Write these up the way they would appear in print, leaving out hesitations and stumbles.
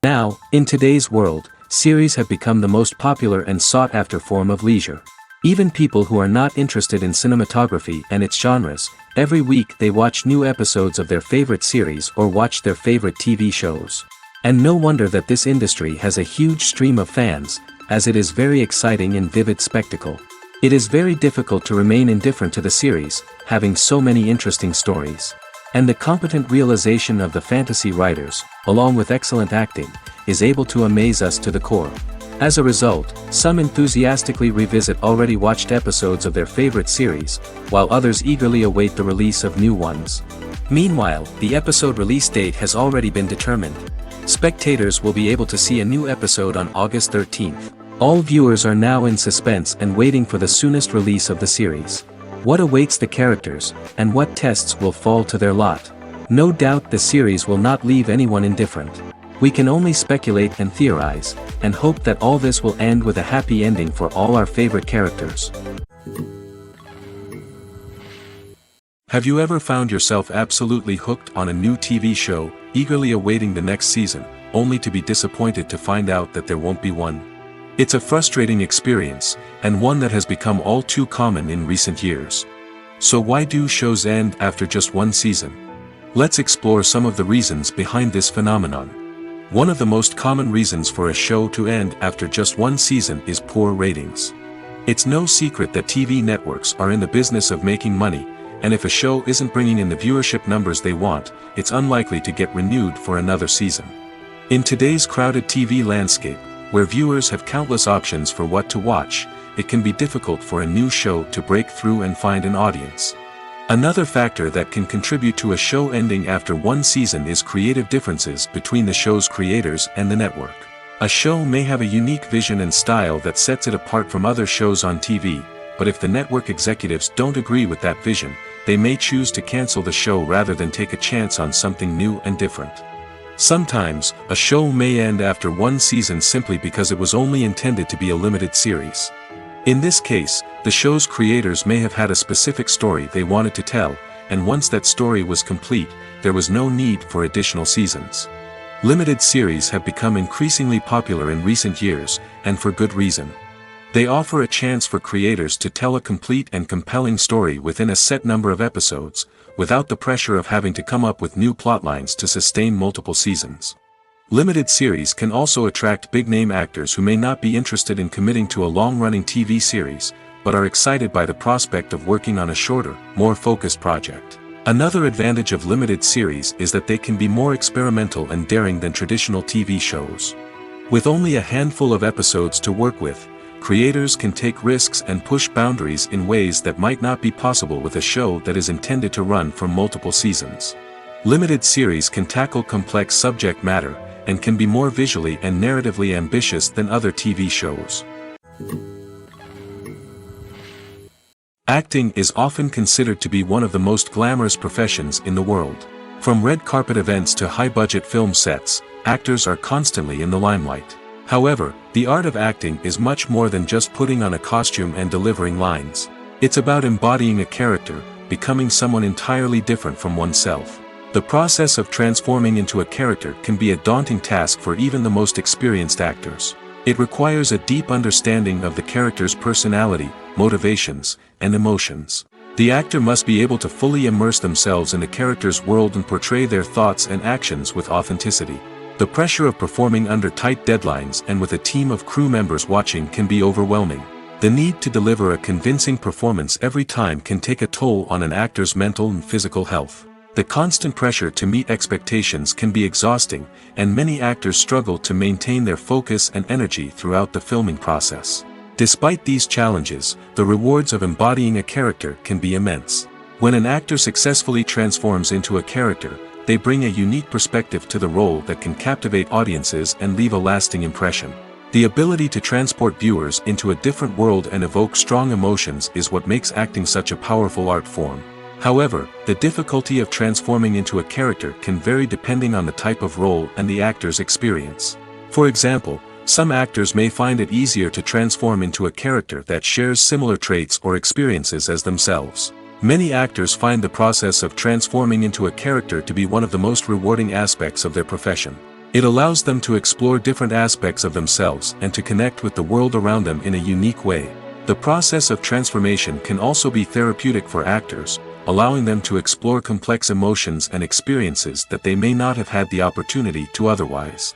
Now, in today's world, series have become the most popular and sought-after form of leisure. Even people who are not interested in cinematography and its genres, every week they watch new episodes of their favorite series or watch their favorite TV shows. And no wonder that this industry has a huge stream of fans, as it is very exciting and vivid spectacle. It is very difficult to remain indifferent to the series, having so many interesting stories. And the competent realization of the fantasy writers, along with excellent acting, is able to amaze us to the core. As a result, some enthusiastically revisit already watched episodes of their favorite series, while others eagerly await the release of new ones. Meanwhile, the episode release date has already been determined. Spectators will be able to see a new episode on August 13th. All viewers are now in suspense and waiting for the soonest release of the series. What awaits the characters, and what tests will fall to their lot? No doubt the series will not leave anyone indifferent. We can only speculate and theorize, and hope that all this will end with a happy ending for all our favorite characters. Have you ever found yourself absolutely hooked on a new TV show, eagerly awaiting the next season, only to be disappointed to find out that there won't be one? It's a frustrating experience, and one that has become all too common in recent years. So why do shows end after just one season? Let's explore some of the reasons behind this phenomenon. One of the most common reasons for a show to end after just one season is poor ratings. It's no secret that TV networks are in the business of making money, and if a show isn't bringing in the viewership numbers they want, it's unlikely to get renewed for another season. In today's crowded TV landscape, where viewers have countless options for what to watch, it can be difficult for a new show to break through and find an audience. Another factor that can contribute to a show ending after one season is creative differences between the show's creators and the network. A show may have a unique vision and style that sets it apart from other shows on TV, but if the network executives don't agree with that vision, they may choose to cancel the show rather than take a chance on something new and different. Sometimes, a show may end after one season simply because it was only intended to be a limited series. In this case, the show's creators may have had a specific story they wanted to tell, and once that story was complete, there was no need for additional seasons. Limited series have become increasingly popular in recent years, and for good reason. They offer a chance for creators to tell a complete and compelling story within a set number of episodes, without the pressure of having to come up with new plotlines to sustain multiple seasons. Limited series can also attract big-name actors who may not be interested in committing to a long-running TV series, but are excited by the prospect of working on a shorter, more focused project. Another advantage of limited series is that they can be more experimental and daring than traditional TV shows. With only a handful of episodes to work with, creators can take risks and push boundaries in ways that might not be possible with a show that is intended to run for multiple seasons. Limited series can tackle complex subject matter, and can be more visually and narratively ambitious than other TV shows. Acting is often considered to be one of the most glamorous professions in the world. From red carpet events to high-budget film sets, actors are constantly in the limelight. However, the art of acting is much more than just putting on a costume and delivering lines. It's about embodying a character, becoming someone entirely different from oneself. The process of transforming into a character can be a daunting task for even the most experienced actors. It requires a deep understanding of the character's personality, motivations, and emotions. The actor must be able to fully immerse themselves in the character's world and portray their thoughts and actions with authenticity. The pressure of performing under tight deadlines and with a team of crew members watching can be overwhelming. The need to deliver a convincing performance every time can take a toll on an actor's mental and physical health. The constant pressure to meet expectations can be exhausting, and many actors struggle to maintain their focus and energy throughout the filming process. Despite these challenges, the rewards of embodying a character can be immense. When an actor successfully transforms into a character, they bring a unique perspective to the role that can captivate audiences and leave a lasting impression. The ability to transport viewers into a different world and evoke strong emotions is what makes acting such a powerful art form. However, the difficulty of transforming into a character can vary depending on the type of role and the actor's experience. For example, some actors may find it easier to transform into a character that shares similar traits or experiences as themselves. Many actors find the process of transforming into a character to be one of the most rewarding aspects of their profession. It allows them to explore different aspects of themselves and to connect with the world around them in a unique way. The process of transformation can also be therapeutic for actors, allowing them to explore complex emotions and experiences that they may not have had the opportunity to otherwise.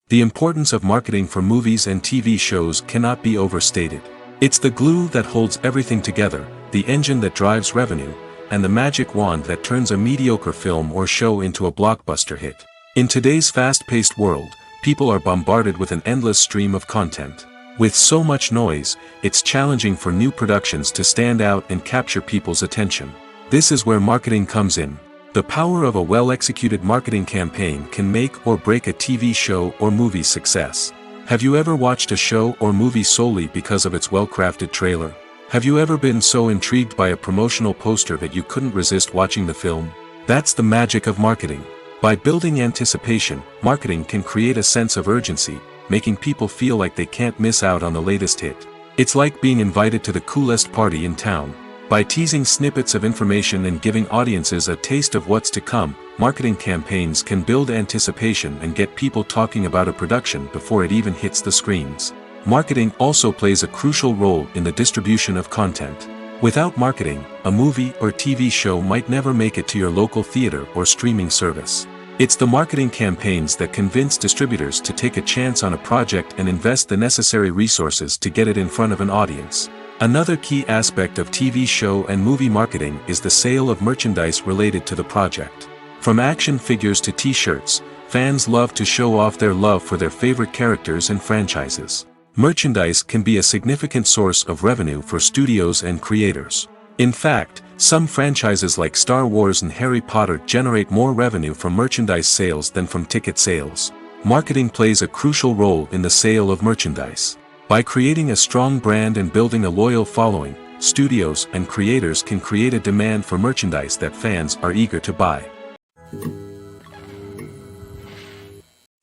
The importance of marketing for movies and TV shows cannot be overstated. It's the glue that holds everything together, the engine that drives revenue, and the magic wand that turns a mediocre film or show into a blockbuster hit. In today's fast-paced world, people are bombarded with an endless stream of content. With so much noise, it's challenging for new productions to stand out and capture people's attention. This is where marketing comes in. The power of a well-executed marketing campaign can make or break a TV show or movie's success. Have you ever watched a show or movie solely because of its well-crafted trailer? Have you ever been so intrigued by a promotional poster that you couldn't resist watching the film? That's the magic of marketing. By building anticipation, marketing can create a sense of urgency, making people feel like they can't miss out on the latest hit. It's like being invited to the coolest party in town. By teasing snippets of information and giving audiences a taste of what's to come, marketing campaigns can build anticipation and get people talking about a production before it even hits the screens. Marketing also plays a crucial role in the distribution of content. Without marketing, a movie or TV show might never make it to your local theater or streaming service. It's the marketing campaigns that convince distributors to take a chance on a project and invest the necessary resources to get it in front of an audience. Another key aspect of TV show and movie marketing is the sale of merchandise related to the project. From action figures to t-shirts, fans love to show off their love for their favorite characters and franchises. Merchandise can be a significant source of revenue for studios and creators. In fact, some franchises like Star Wars and Harry Potter generate more revenue from merchandise sales than from ticket sales. Marketing plays a crucial role in the sale of merchandise. By creating a strong brand and building a loyal following, studios and creators can create a demand for merchandise that fans are eager to buy.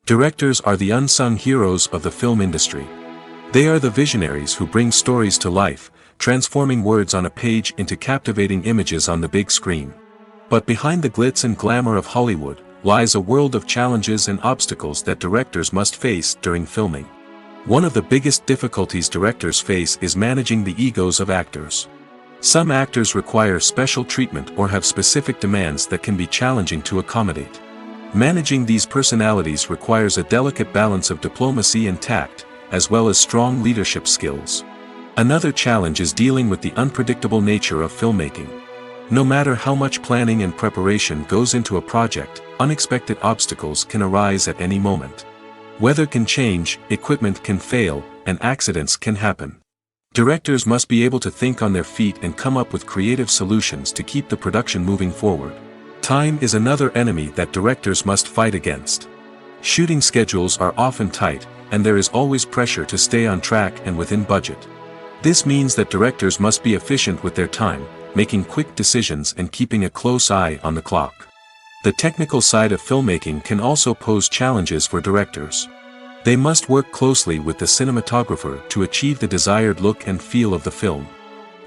Directors are the unsung heroes of the film industry. They are the visionaries who bring stories to life, transforming words on a page into captivating images on the big screen. But behind the glitz and glamour of Hollywood, lies a world of challenges and obstacles that directors must face during filming. One of the biggest difficulties directors face is managing the egos of actors. Some actors require special treatment or have specific demands that can be challenging to accommodate. Managing these personalities requires a delicate balance of diplomacy and tact, as well as strong leadership skills. Another challenge is dealing with the unpredictable nature of filmmaking. No matter how much planning and preparation goes into a project, unexpected obstacles can arise at any moment. Weather can change, equipment can fail, and accidents can happen. Directors must be able to think on their feet and come up with creative solutions to keep the production moving forward. Time is another enemy that directors must fight against. Shooting schedules are often tight, and there is always pressure to stay on track and within budget. This means that directors must be efficient with their time, making quick decisions and keeping a close eye on the clock. The technical side of filmmaking can also pose challenges for directors. They must work closely with the cinematographer to achieve the desired look and feel of the film.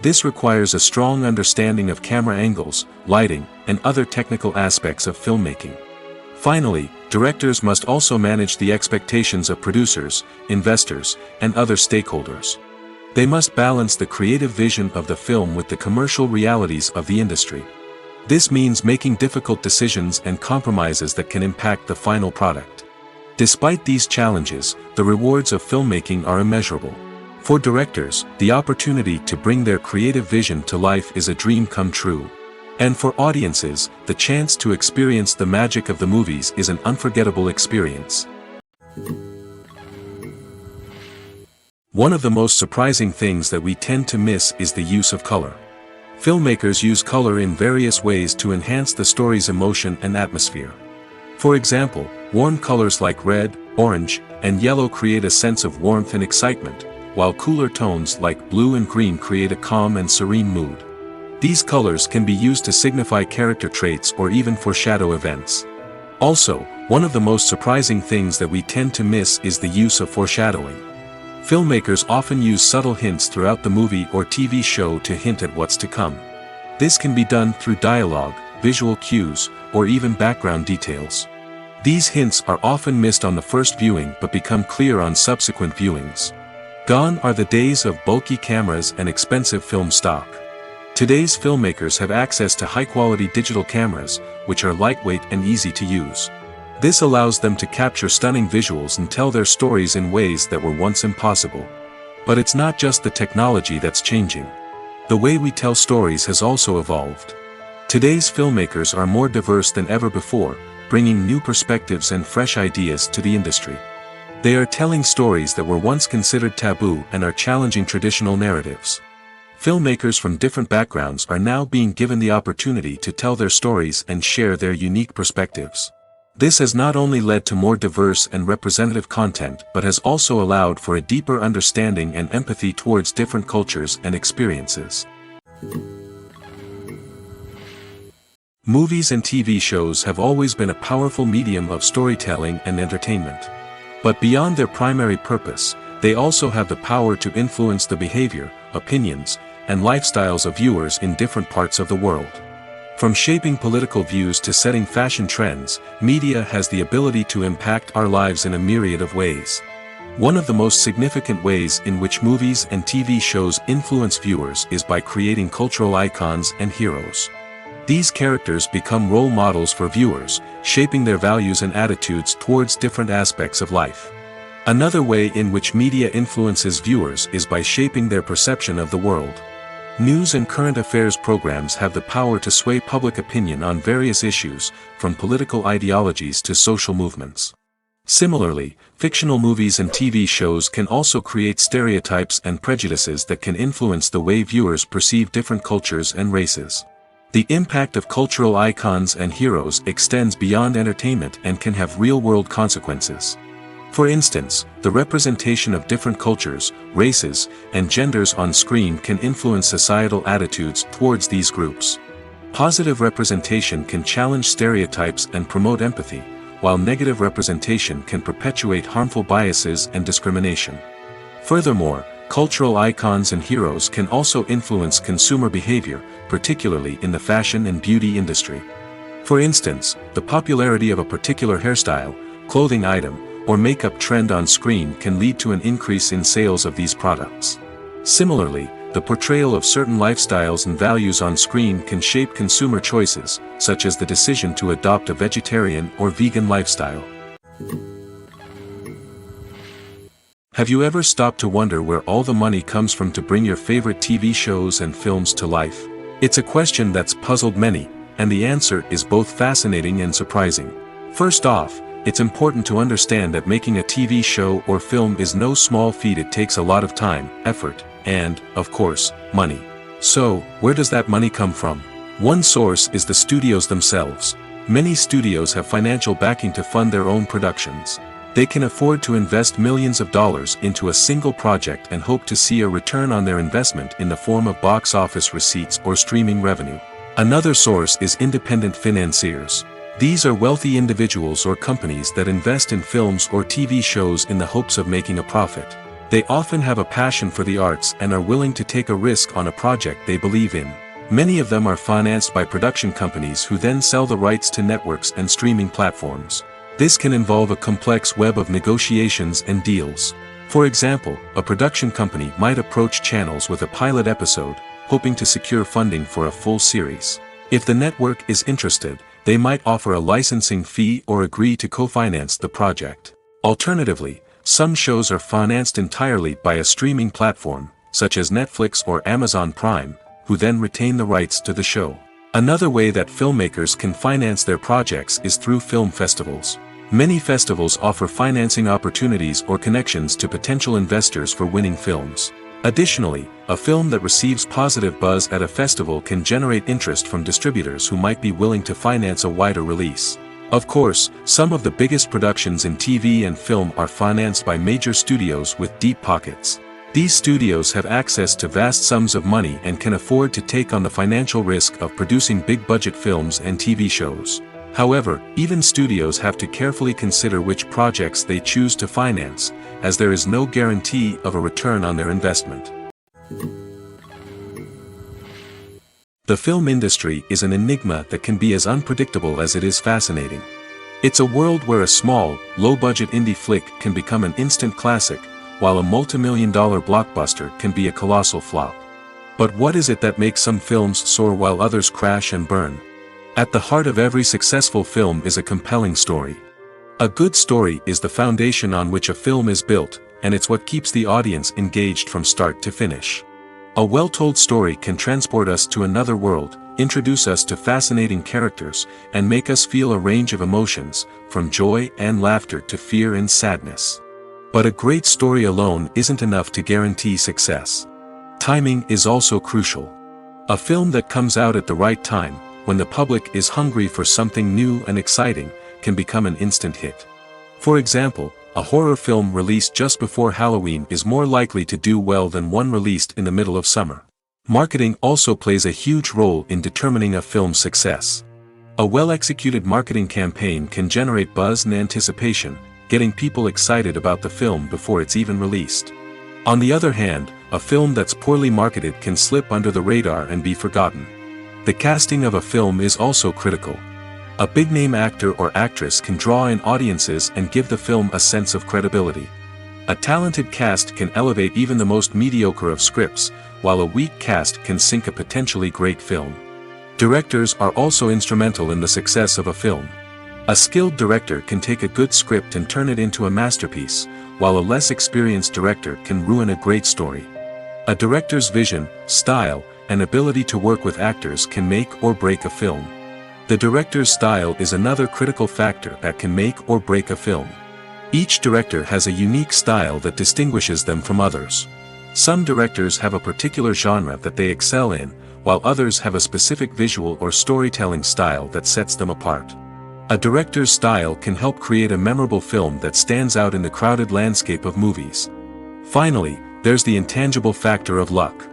This requires a strong understanding of camera angles, lighting, and other technical aspects of filmmaking. Finally, directors must also manage the expectations of producers, investors, and other stakeholders. They must balance the creative vision of the film with the commercial realities of the industry. This means making difficult decisions and compromises that can impact the final product. Despite these challenges, the rewards of filmmaking are immeasurable. For directors, the opportunity to bring their creative vision to life is a dream come true. And for audiences, the chance to experience the magic of the movies is an unforgettable experience. One of the most surprising things that we tend to miss is the use of color. Filmmakers use color in various ways to enhance the story's emotion and atmosphere. For example, warm colors like red, orange, and yellow create a sense of warmth and excitement, while cooler tones like blue and green create a calm and serene mood. These colors can be used to signify character traits or even foreshadow events. Also, one of the most surprising things that we tend to miss is the use of foreshadowing. Filmmakers often use subtle hints throughout the movie or TV show to hint at what's to come. This can be done through dialogue, visual cues, or even background details. These hints are often missed on the first viewing but become clear on subsequent viewings. Gone are the days of bulky cameras and expensive film stock. Today's filmmakers have access to high-quality digital cameras, which are lightweight and easy to use. This allows them to capture stunning visuals and tell their stories in ways that were once impossible. But it's not just the technology that's changing. The way we tell stories has also evolved. Today's filmmakers are more diverse than ever before, bringing new perspectives and fresh ideas to the industry. They are telling stories that were once considered taboo and are challenging traditional narratives. Filmmakers from different backgrounds are now being given the opportunity to tell their stories and share their unique perspectives. This has not only led to more diverse and representative content but has also allowed for a deeper understanding and empathy towards different cultures and experiences. Movies and TV shows have always been a powerful medium of storytelling and entertainment. But beyond their primary purpose, they also have the power to influence the behavior, opinions, and lifestyles of viewers in different parts of the world. From shaping political views to setting fashion trends, media has the ability to impact our lives in a myriad of ways. One of the most significant ways in which movies and TV shows influence viewers is by creating cultural icons and heroes. These characters become role models for viewers, shaping their values and attitudes towards different aspects of life. Another way in which media influences viewers is by shaping their perception of the world. News and current affairs programs have the power to sway public opinion on various issues, from political ideologies to social movements. Similarly, fictional movies and TV shows can also create stereotypes and prejudices that can influence the way viewers perceive different cultures and races. The impact of cultural icons and heroes extends beyond entertainment and can have real-world consequences. For instance, the representation of different cultures, races, and genders on screen can influence societal attitudes towards these groups. Positive representation can challenge stereotypes and promote empathy, while negative representation can perpetuate harmful biases and discrimination. Furthermore, cultural icons and heroes can also influence consumer behavior, particularly in the fashion and beauty industry. For instance, the popularity of a particular hairstyle, clothing item, or makeup trend on screen can lead to an increase in sales of these products. Similarly, the portrayal of certain lifestyles and values on screen can shape consumer choices, such as the decision to adopt a vegetarian or vegan lifestyle. Have you ever stopped to wonder where all the money comes from to bring your favorite TV shows and films to life? It's a question that's puzzled many, and the answer is both fascinating and surprising. First off, it's important to understand that making a TV show or film is no small feat. It takes a lot of time, effort, and, of course, money. So, where does that money come from? One source is the studios themselves. Many studios have financial backing to fund their own productions. They can afford to invest millions of dollars into a single project and hope to see a return on their investment in the form of box office receipts or streaming revenue. Another source is independent financiers. These are wealthy individuals or companies that invest in films or TV shows in the hopes of making a profit. They often have a passion for the arts and are willing to take a risk on a project they believe in. Many of them are financed by production companies who then sell the rights to networks and streaming platforms. This can involve a complex web of negotiations and deals. For example, a production company might approach channels with a pilot episode, hoping to secure funding for a full series. If the network is interested, they might offer a licensing fee or agree to co-finance the project. Alternatively, some shows are financed entirely by a streaming platform, such as Netflix or Amazon Prime, who then retain the rights to the show. Another way that filmmakers can finance their projects is through film festivals. Many festivals offer financing opportunities or connections to potential investors for winning films. Additionally, a film that receives positive buzz at a festival can generate interest from distributors who might be willing to finance a wider release. Of course, some of the biggest productions in TV and film are financed by major studios with deep pockets. These studios have access to vast sums of money and can afford to take on the financial risk of producing big-budget films and TV shows. However, even studios have to carefully consider which projects they choose to finance, as there is no guarantee of a return on their investment. The film industry is an enigma that can be as unpredictable as it is fascinating. It's a world where a small, low-budget indie flick can become an instant classic, while a multi-million-dollar blockbuster can be a colossal flop. But what is it that makes some films soar while others crash and burn? At the heart of every successful film is a compelling story. A good story is the foundation on which a film is built, and it's what keeps the audience engaged from start to finish. A well-told story can transport us to another world, introduce us to fascinating characters, and make us feel a range of emotions, from joy and laughter to fear and sadness. But a great story alone isn't enough to guarantee success. Timing is also crucial. A film that comes out at the right time, when the public is hungry for something new and exciting, can become an instant hit. For example, a horror film released just before Halloween is more likely to do well than one released in the middle of summer. Marketing also plays a huge role in determining a film's success. A well-executed marketing campaign can generate buzz and anticipation, getting people excited about the film before it's even released. On the other hand, a film that's poorly marketed can slip under the radar and be forgotten. The casting of a film is also critical. A big-name actor or actress can draw in audiences and give the film a sense of credibility. A talented cast can elevate even the most mediocre of scripts, while a weak cast can sink a potentially great film. Directors are also instrumental in the success of a film. A skilled director can take a good script and turn it into a masterpiece, while a less experienced director can ruin a great story. A director's vision, style, and ability to work with actors can make or break a film. The director's style is another critical factor that can make or break a film. Each director has a unique style that distinguishes them from others. Some directors have a particular genre that they excel in, while others have a specific visual or storytelling style that sets them apart. A director's style can help create a memorable film that stands out in the crowded landscape of movies. Finally, there's the intangible factor of luck.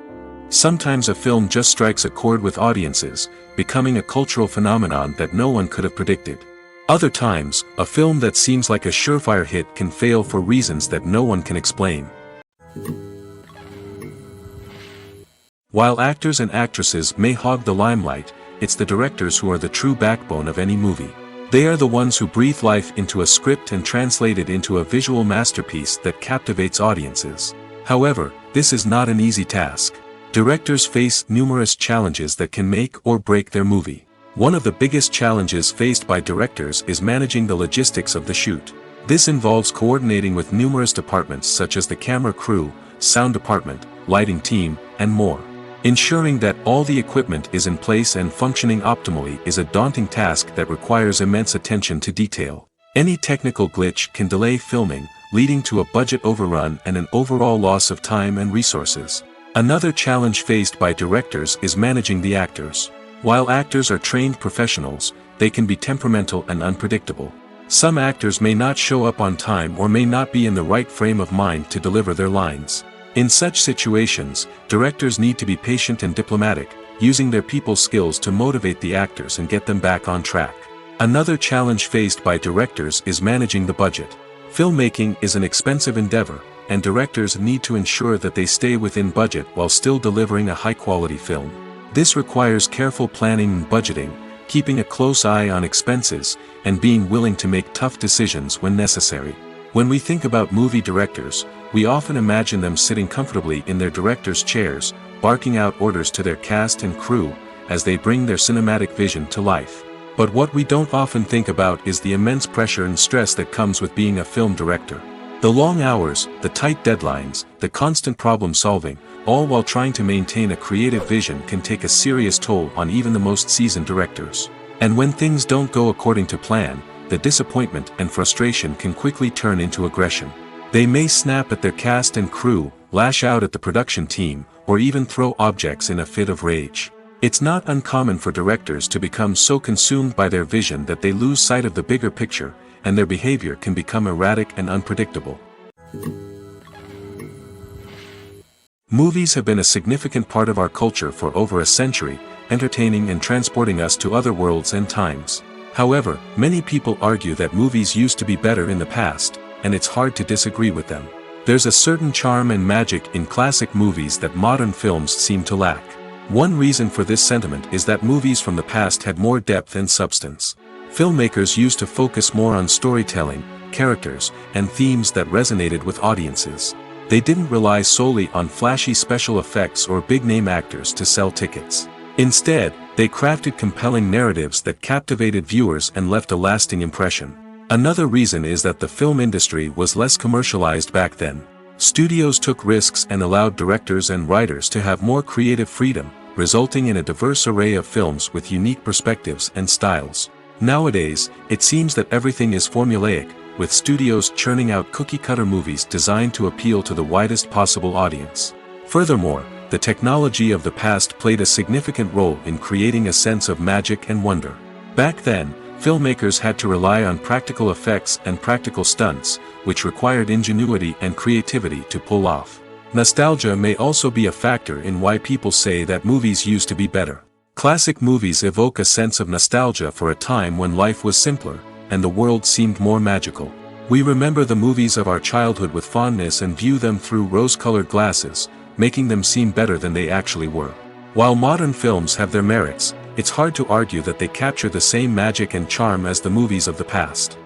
Sometimes a film just strikes a chord with audiences, becoming a cultural phenomenon that no one could have predicted. Other times, a film that seems like a surefire hit can fail for reasons that no one can explain. While actors and actresses may hog the limelight, it's the directors who are the true backbone of any movie. They are the ones who breathe life into a script and translate it into a visual masterpiece that captivates audiences. However, this is not an easy task. Directors face numerous challenges that can make or break their movie. One of the biggest challenges faced by directors is managing the logistics of the shoot. This involves coordinating with numerous departments such as the camera crew, sound department, lighting team, and more. Ensuring that all the equipment is in place and functioning optimally is a daunting task that requires immense attention to detail. Any technical glitch can delay filming, leading to a budget overrun and an overall loss of time and resources. Another challenge faced by directors is managing the actors. While actors are trained professionals, they can be temperamental and unpredictable. Some actors may not show up on time or may not be in the right frame of mind to deliver their lines. In such situations, directors need to be patient and diplomatic, using their people skills to motivate the actors and get them back on track. Another challenge faced by directors is managing the budget. Filmmaking is an expensive endeavor, and directors need to ensure that they stay within budget while still delivering a high-quality film. This requires careful planning and budgeting, keeping a close eye on expenses, and being willing to make tough decisions when necessary. When we think about movie directors, we often imagine them sitting comfortably in their director's chairs, barking out orders to their cast and crew, as they bring their cinematic vision to life. But what we don't often think about is the immense pressure and stress that comes with being a film director. The long hours, the tight deadlines, the constant problem solving, all while trying to maintain a creative vision can take a serious toll on even the most seasoned directors. And when things don't go according to plan, the disappointment and frustration can quickly turn into aggression. They may snap at their cast and crew, lash out at the production team, or even throw objects in a fit of rage. It's not uncommon for directors to become so consumed by their vision that they lose sight of the bigger picture, and their behavior can become erratic and unpredictable. Movies have been a significant part of our culture for over a century, entertaining and transporting us to other worlds and times. However, many people argue that movies used to be better in the past, and it's hard to disagree with them. There's a certain charm and magic in classic movies that modern films seem to lack. One reason for this sentiment is that movies from the past had more depth and substance. Filmmakers used to focus more on storytelling, characters, and themes that resonated with audiences. They didn't rely solely on flashy special effects or big-name actors to sell tickets. Instead, they crafted compelling narratives that captivated viewers and left a lasting impression. Another reason is that the film industry was less commercialized back then. Studios took risks and allowed directors and writers to have more creative freedom, resulting in a diverse array of films with unique perspectives and styles. Nowadays, it seems that everything is formulaic, with studios churning out cookie-cutter movies designed to appeal to the widest possible audience. Furthermore, the technology of the past played a significant role in creating a sense of magic and wonder. Back then, filmmakers had to rely on practical effects and practical stunts, which required ingenuity and creativity to pull off. Nostalgia may also be a factor in why people say that movies used to be better. Classic movies evoke a sense of nostalgia for a time when life was simpler, and the world seemed more magical. We remember the movies of our childhood with fondness and view them through rose-colored glasses, making them seem better than they actually were. While modern films have their merits, it's hard to argue that they capture the same magic and charm as the movies of the past.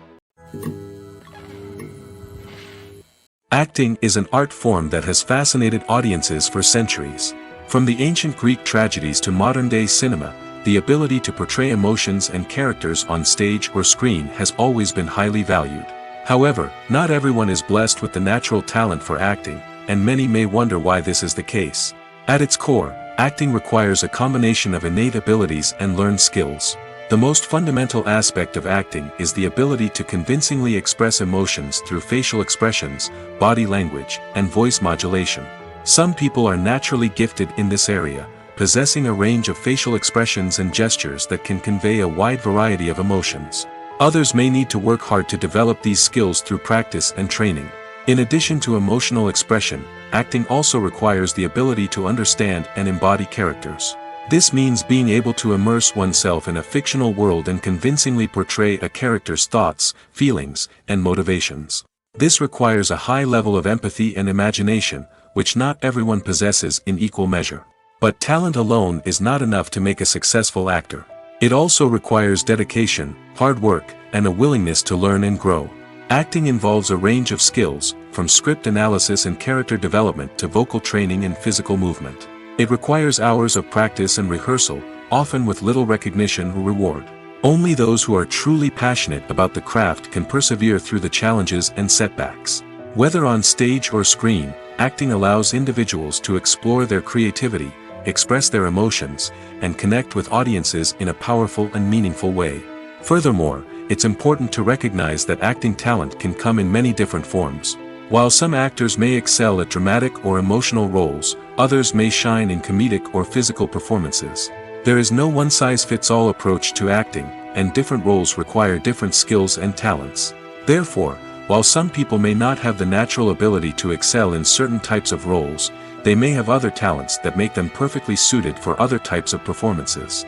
Acting is an art form that has fascinated audiences for centuries. From the ancient Greek tragedies to modern-day cinema, the ability to portray emotions and characters on stage or screen has always been highly valued. However, not everyone is blessed with the natural talent for acting, and many may wonder why this is the case. At its core, acting requires a combination of innate abilities and learned skills. The most fundamental aspect of acting is the ability to convincingly express emotions through facial expressions, body language, and voice modulation. Some people are naturally gifted in this area, possessing a range of facial expressions and gestures that can convey a wide variety of emotions. Others may need to work hard to develop these skills through practice and training. In addition to emotional expression, acting also requires the ability to understand and embody characters. This means being able to immerse oneself in a fictional world and convincingly portray a character's thoughts, feelings, and motivations. This requires a high level of empathy and imagination, which not everyone possesses in equal measure. But talent alone is not enough to make a successful actor. It also requires dedication, hard work, and a willingness to learn and grow. Acting involves a range of skills, from script analysis and character development to vocal training and physical movement. It requires hours of practice and rehearsal, often with little recognition or reward. Only those who are truly passionate about the craft can persevere through the challenges and setbacks. Whether on stage or screen, acting allows individuals to explore their creativity, express their emotions, and connect with audiences in a powerful and meaningful way. Furthermore, it's important to recognize that acting talent can come in many different forms. While some actors may excel at dramatic or emotional roles, others may shine in comedic or physical performances. There is no one-size-fits-all approach to acting, and different roles require different skills and talents. Therefore, while some people may not have the natural ability to excel in certain types of roles, they may have other talents that make them perfectly suited for other types of performances.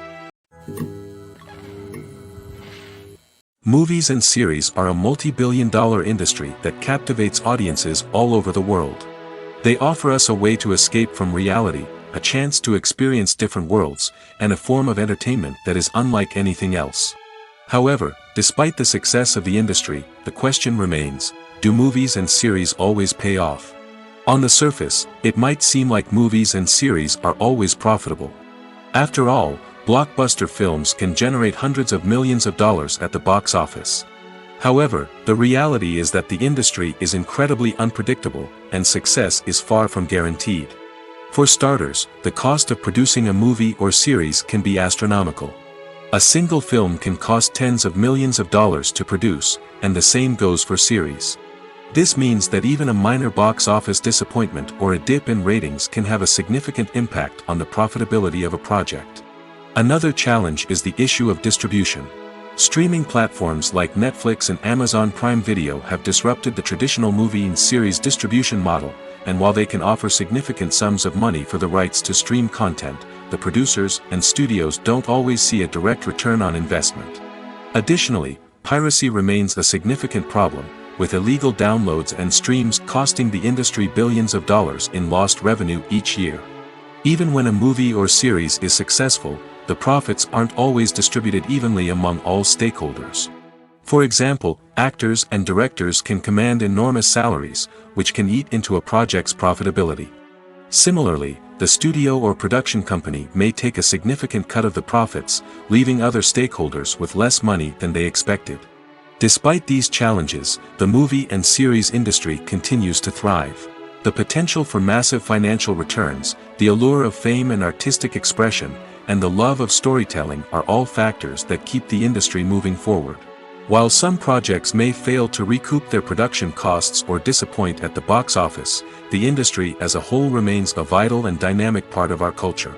Movies and series are a multi-billion-dollar industry that captivates audiences all over the world. They offer us a way to escape from reality, a chance to experience different worlds, and a form of entertainment that is unlike anything else. However, despite the success of the industry, the question remains, do movies and series always pay off? On the surface, it might seem like movies and series are always profitable. After all, Blockbuster films can generate hundreds of millions of dollars at the box office. However, the reality is that the industry is incredibly unpredictable, and success is far from guaranteed. For starters, the cost of producing a movie or series can be astronomical. A single film can cost tens of millions of dollars to produce, and the same goes for series. This means that even a minor box office disappointment or a dip in ratings can have a significant impact on the profitability of a project. Another challenge is the issue of distribution. Streaming platforms like Netflix and Amazon Prime Video have disrupted the traditional movie and series distribution model, and while they can offer significant sums of money for the rights to stream content, the producers and studios don't always see a direct return on investment. Additionally, piracy remains a significant problem, with illegal downloads and streams costing the industry billions of dollars in lost revenue each year. Even when a movie or series is successful, the profits aren't always distributed evenly among all stakeholders. For example, actors and directors can command enormous salaries, which can eat into a project's profitability. Similarly, the studio or production company may take a significant cut of the profits, leaving other stakeholders with less money than they expected. Despite these challenges, the movie and series industry continues to thrive. The potential for massive financial returns, the allure of fame and artistic expression, and the love of storytelling are all factors that keep the industry moving forward. While some projects may fail to recoup their production costs or disappoint at the box office, the industry as a whole remains a vital and dynamic part of our culture.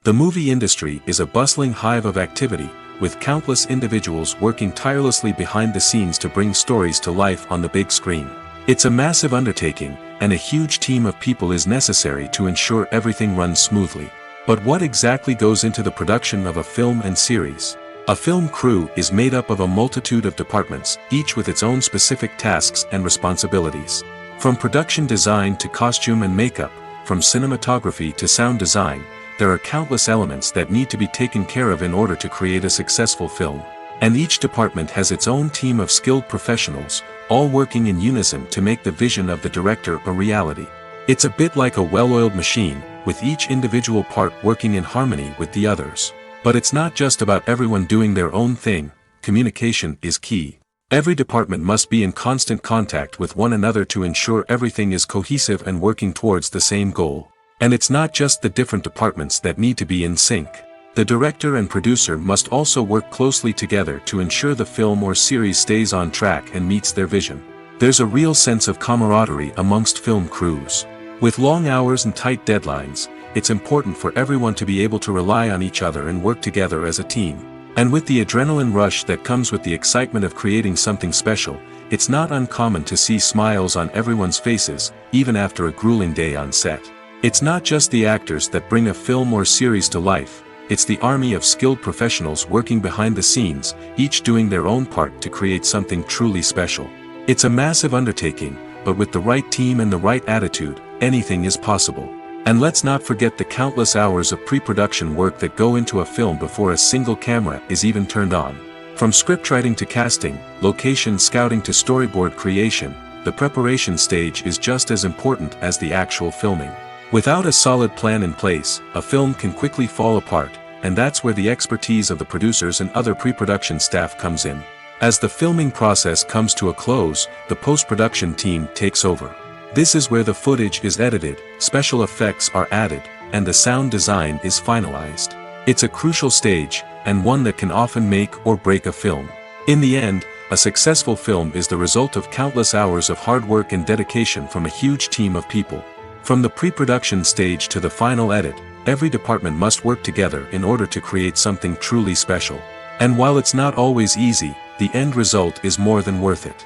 The movie industry is a bustling hive of activity, with countless individuals working tirelessly behind the scenes to bring stories to life on the big screen. It's a massive undertaking, and a huge team of people is necessary to ensure everything runs smoothly. But what exactly goes into the production of a film and series? A film crew is made up of a multitude of departments, each with its own specific tasks and responsibilities. From production design to costume and makeup, from cinematography to sound design, there are countless elements that need to be taken care of in order to create a successful film. And each department has its own team of skilled professionals, all working in unison to make the vision of the director a reality. It's a bit like a well-oiled machine, with each individual part working in harmony with the others. But it's not just about everyone doing their own thing. Communication is key. Every department must be in constant contact with one another to ensure everything is cohesive and working towards the same goal. And it's not just the different departments that need to be in sync. The director and producer must also work closely together to ensure the film or series stays on track and meets their vision. There's a real sense of camaraderie amongst film crews. With long hours and tight deadlines, it's important for everyone to be able to rely on each other and work together as a team. And with the adrenaline rush that comes with the excitement of creating something special, it's not uncommon to see smiles on everyone's faces, even after a grueling day on set. It's not just the actors that bring a film or series to life, it's the army of skilled professionals working behind the scenes, each doing their own part to create something truly special. It's a massive undertaking, but with the right team and the right attitude, anything is possible. And let's not forget the countless hours of pre-production work that go into a film before a single camera is even turned on. From scriptwriting to casting, location scouting to storyboard creation, the preparation stage is just as important as the actual filming. Without a solid plan in place, a film can quickly fall apart, and that's where the expertise of the producers and other pre-production staff comes in. As the filming process comes to a close, the post-production team takes over. This is where the footage is edited, special effects are added, and the sound design is finalized. It's a crucial stage, and one that can often make or break a film. In the end, a successful film is the result of countless hours of hard work and dedication from a huge team of people. From the pre-production stage to the final edit, every department must work together in order to create something truly special. And while it's not always easy, the end result is more than worth it.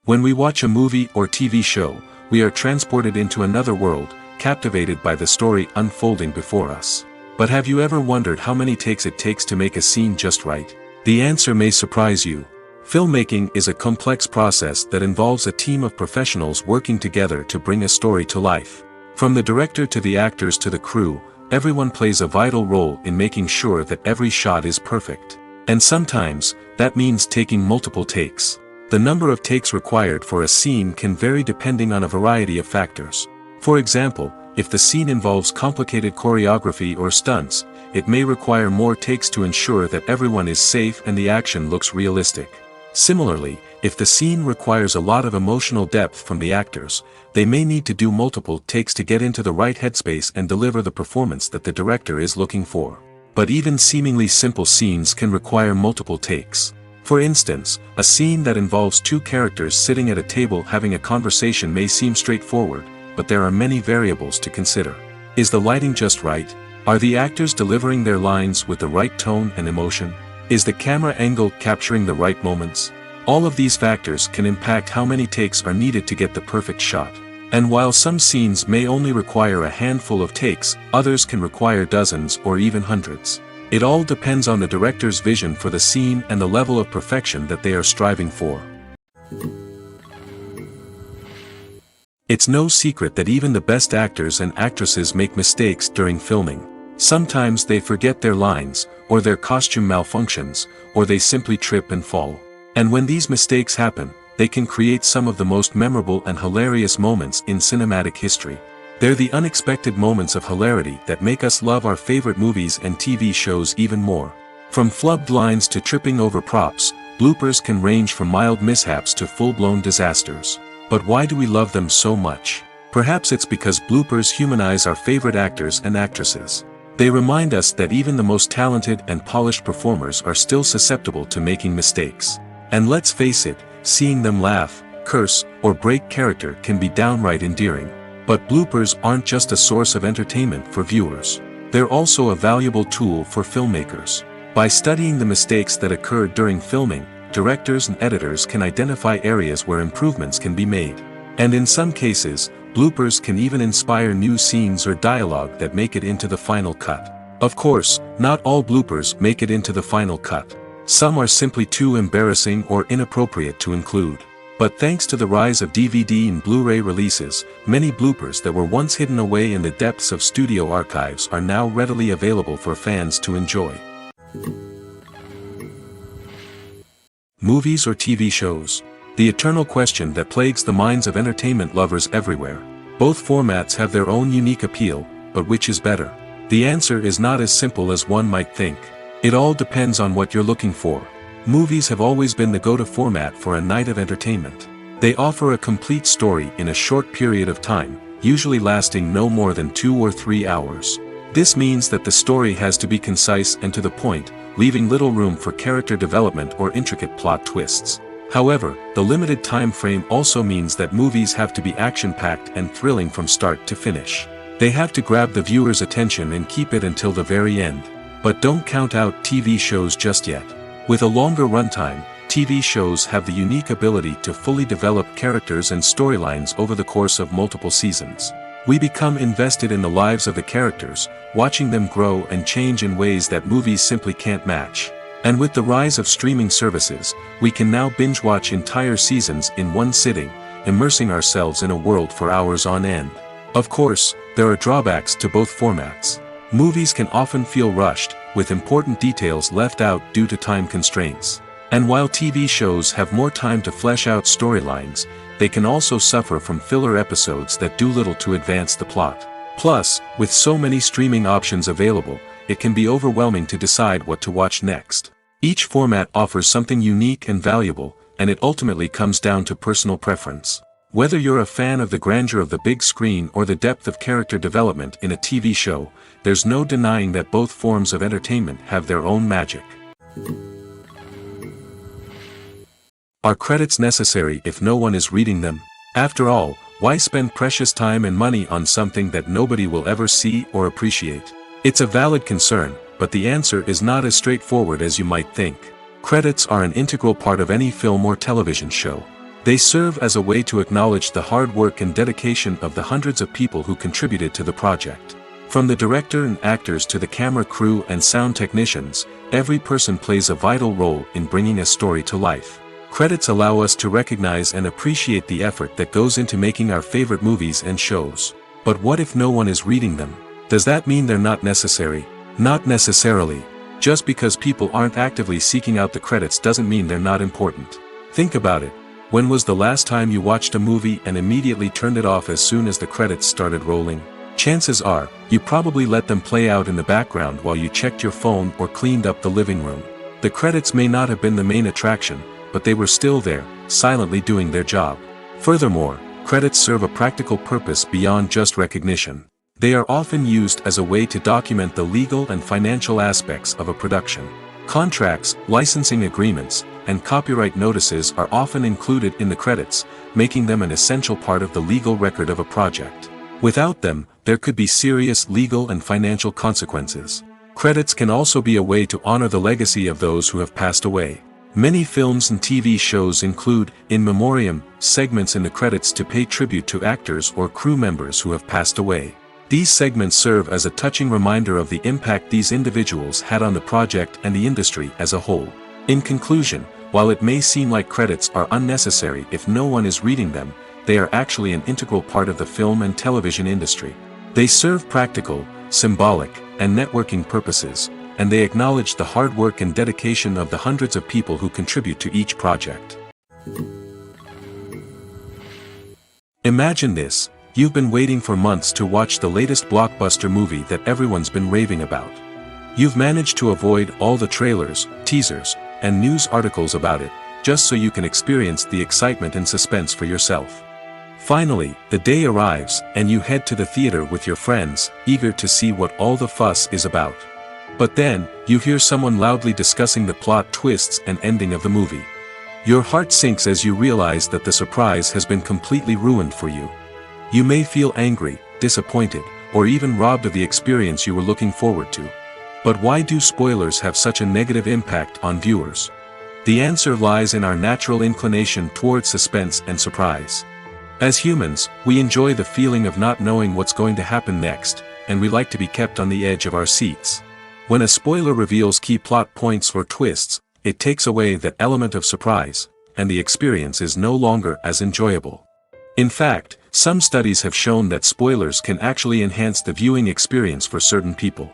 When we watch a movie or TV show, we are transported into another world, captivated by the story unfolding before us. But have you ever wondered how many takes it takes to make a scene just right? The answer may surprise you. Filmmaking is a complex process that involves a team of professionals working together to bring a story to life. From the director to the actors to the crew, everyone plays a vital role in making sure that every shot is perfect. And sometimes, that means taking multiple takes. The number of takes required for a scene can vary depending on a variety of factors. For example, if the scene involves complicated choreography or stunts, it may require more takes to ensure that everyone is safe and the action looks realistic. Similarly, if the scene requires a lot of emotional depth from the actors, they may need to do multiple takes to get into the right headspace and deliver the performance that the director is looking for. But even seemingly simple scenes can require multiple takes. For instance, a scene that involves two characters sitting at a table having a conversation may seem straightforward, but there are many variables to consider. Is the lighting just right? Are the actors delivering their lines with the right tone and emotion? Is the camera angle capturing the right moments? All of these factors can impact how many takes are needed to get the perfect shot. And while some scenes may only require a handful of takes, others can require dozens or even hundreds. It all depends on the director's vision for the scene and the level of perfection that they are striving for. It's no secret that even the best actors and actresses make mistakes during filming. Sometimes they forget their lines, or their costume malfunctions, or they simply trip and fall. And when these mistakes happen, they can create some of the most memorable and hilarious moments in cinematic history. They're the unexpected moments of hilarity that make us love our favorite movies and TV shows even more. From flubbed lines to tripping over props, bloopers can range from mild mishaps to full-blown disasters. But why do we love them so much? Perhaps it's because bloopers humanize our favorite actors and actresses. They remind us that even the most talented and polished performers are still susceptible to making mistakes. And let's face it, seeing them laugh, curse, or break character can be downright endearing. But bloopers aren't just a source of entertainment for viewers. They're also a valuable tool for filmmakers. By studying the mistakes that occurred during filming, directors and editors can identify areas where improvements can be made. And in some cases, bloopers can even inspire new scenes or dialogue that make it into the final cut. Of course, not all bloopers make it into the final cut. Some are simply too embarrassing or inappropriate to include. But thanks to the rise of DVD and Blu-ray releases, many bloopers that were once hidden away in the depths of studio archives are now readily available for fans to enjoy. Movies or TV shows? The eternal question that plagues the minds of entertainment lovers everywhere. Both formats have their own unique appeal, but which is better? The answer is not as simple as one might think. It all depends on what you're looking for. Movies have always been the go-to format for a night of entertainment. They offer a complete story in a short period of time, usually lasting no more than 2 or 3 hours. This means that the story has to be concise and to the point, leaving little room for character development or intricate plot twists. However, the limited time frame also means that movies have to be action-packed and thrilling from start to finish. They have to grab the viewer's attention and keep it until the very end. But don't count out TV shows just yet. With a longer runtime, TV shows have the unique ability to fully develop characters and storylines over the course of multiple seasons. We become invested in the lives of the characters, watching them grow and change in ways that movies simply can't match. And with the rise of streaming services, we can now binge-watch entire seasons in one sitting, immersing ourselves in a world for hours on end. Of course, there are drawbacks to both formats. Movies can often feel rushed, with important details left out due to time constraints. And while TV shows have more time to flesh out storylines, they can also suffer from filler episodes that do little to advance the plot. Plus, with so many streaming options available, it can be overwhelming to decide what to watch next. Each format offers something unique and valuable, and it ultimately comes down to personal preference. Whether you're a fan of the grandeur of the big screen or the depth of character development in a TV show, there's no denying that both forms of entertainment have their own magic. Are credits necessary if no one is reading them? After all, why spend precious time and money on something that nobody will ever see or appreciate? It's a valid concern, but the answer is not as straightforward as you might think. Credits are an integral part of any film or television show. They serve as a way to acknowledge the hard work and dedication of the hundreds of people who contributed to the project. From the director and actors to the camera crew and sound technicians, every person plays a vital role in bringing a story to life. Credits allow us to recognize and appreciate the effort that goes into making our favorite movies and shows. But what if no one is reading them? Does that mean they're not necessary? Not necessarily. Just because people aren't actively seeking out the credits doesn't mean they're not important. Think about it. When was the last time you watched a movie and immediately turned it off as soon as the credits started rolling? Chances are, you probably let them play out in the background while you checked your phone or cleaned up the living room. The credits may not have been the main attraction, but they were still there, silently doing their job. Furthermore, credits serve a practical purpose beyond just recognition. They are often used as a way to document the legal and financial aspects of a production. Contracts, licensing agreements, and copyright notices are often included in the credits, making them an essential part of the legal record of a project. Without them, there could be serious legal and financial consequences. Credits can also be a way to honor the legacy of those who have passed away. Many films and TV shows include, in memoriam, segments in the credits to pay tribute to actors or crew members who have passed away. These segments serve as a touching reminder of the impact these individuals had on the project and the industry as a whole. In conclusion, while it may seem like credits are unnecessary if no one is reading them, they are actually an integral part of the film and television industry. They serve practical, symbolic, and networking purposes, and they acknowledge the hard work and dedication of the hundreds of people who contribute to each project. Imagine this. You've been waiting for months to watch the latest blockbuster movie that everyone's been raving about. You've managed to avoid all the trailers, teasers, and news articles about it, just so you can experience the excitement and suspense for yourself. Finally, the day arrives, and you head to the theater with your friends, eager to see what all the fuss is about. But then, you hear someone loudly discussing the plot twists and ending of the movie. Your heart sinks as you realize that the surprise has been completely ruined for you. You may feel angry, disappointed, or even robbed of the experience you were looking forward to. But why do spoilers have such a negative impact on viewers? The answer lies in our natural inclination towards suspense and surprise. As humans, we enjoy the feeling of not knowing what's going to happen next, and we like to be kept on the edge of our seats. When a spoiler reveals key plot points or twists, it takes away that element of surprise, and the experience is no longer as enjoyable. In fact, some studies have shown that spoilers can actually enhance the viewing experience for certain people.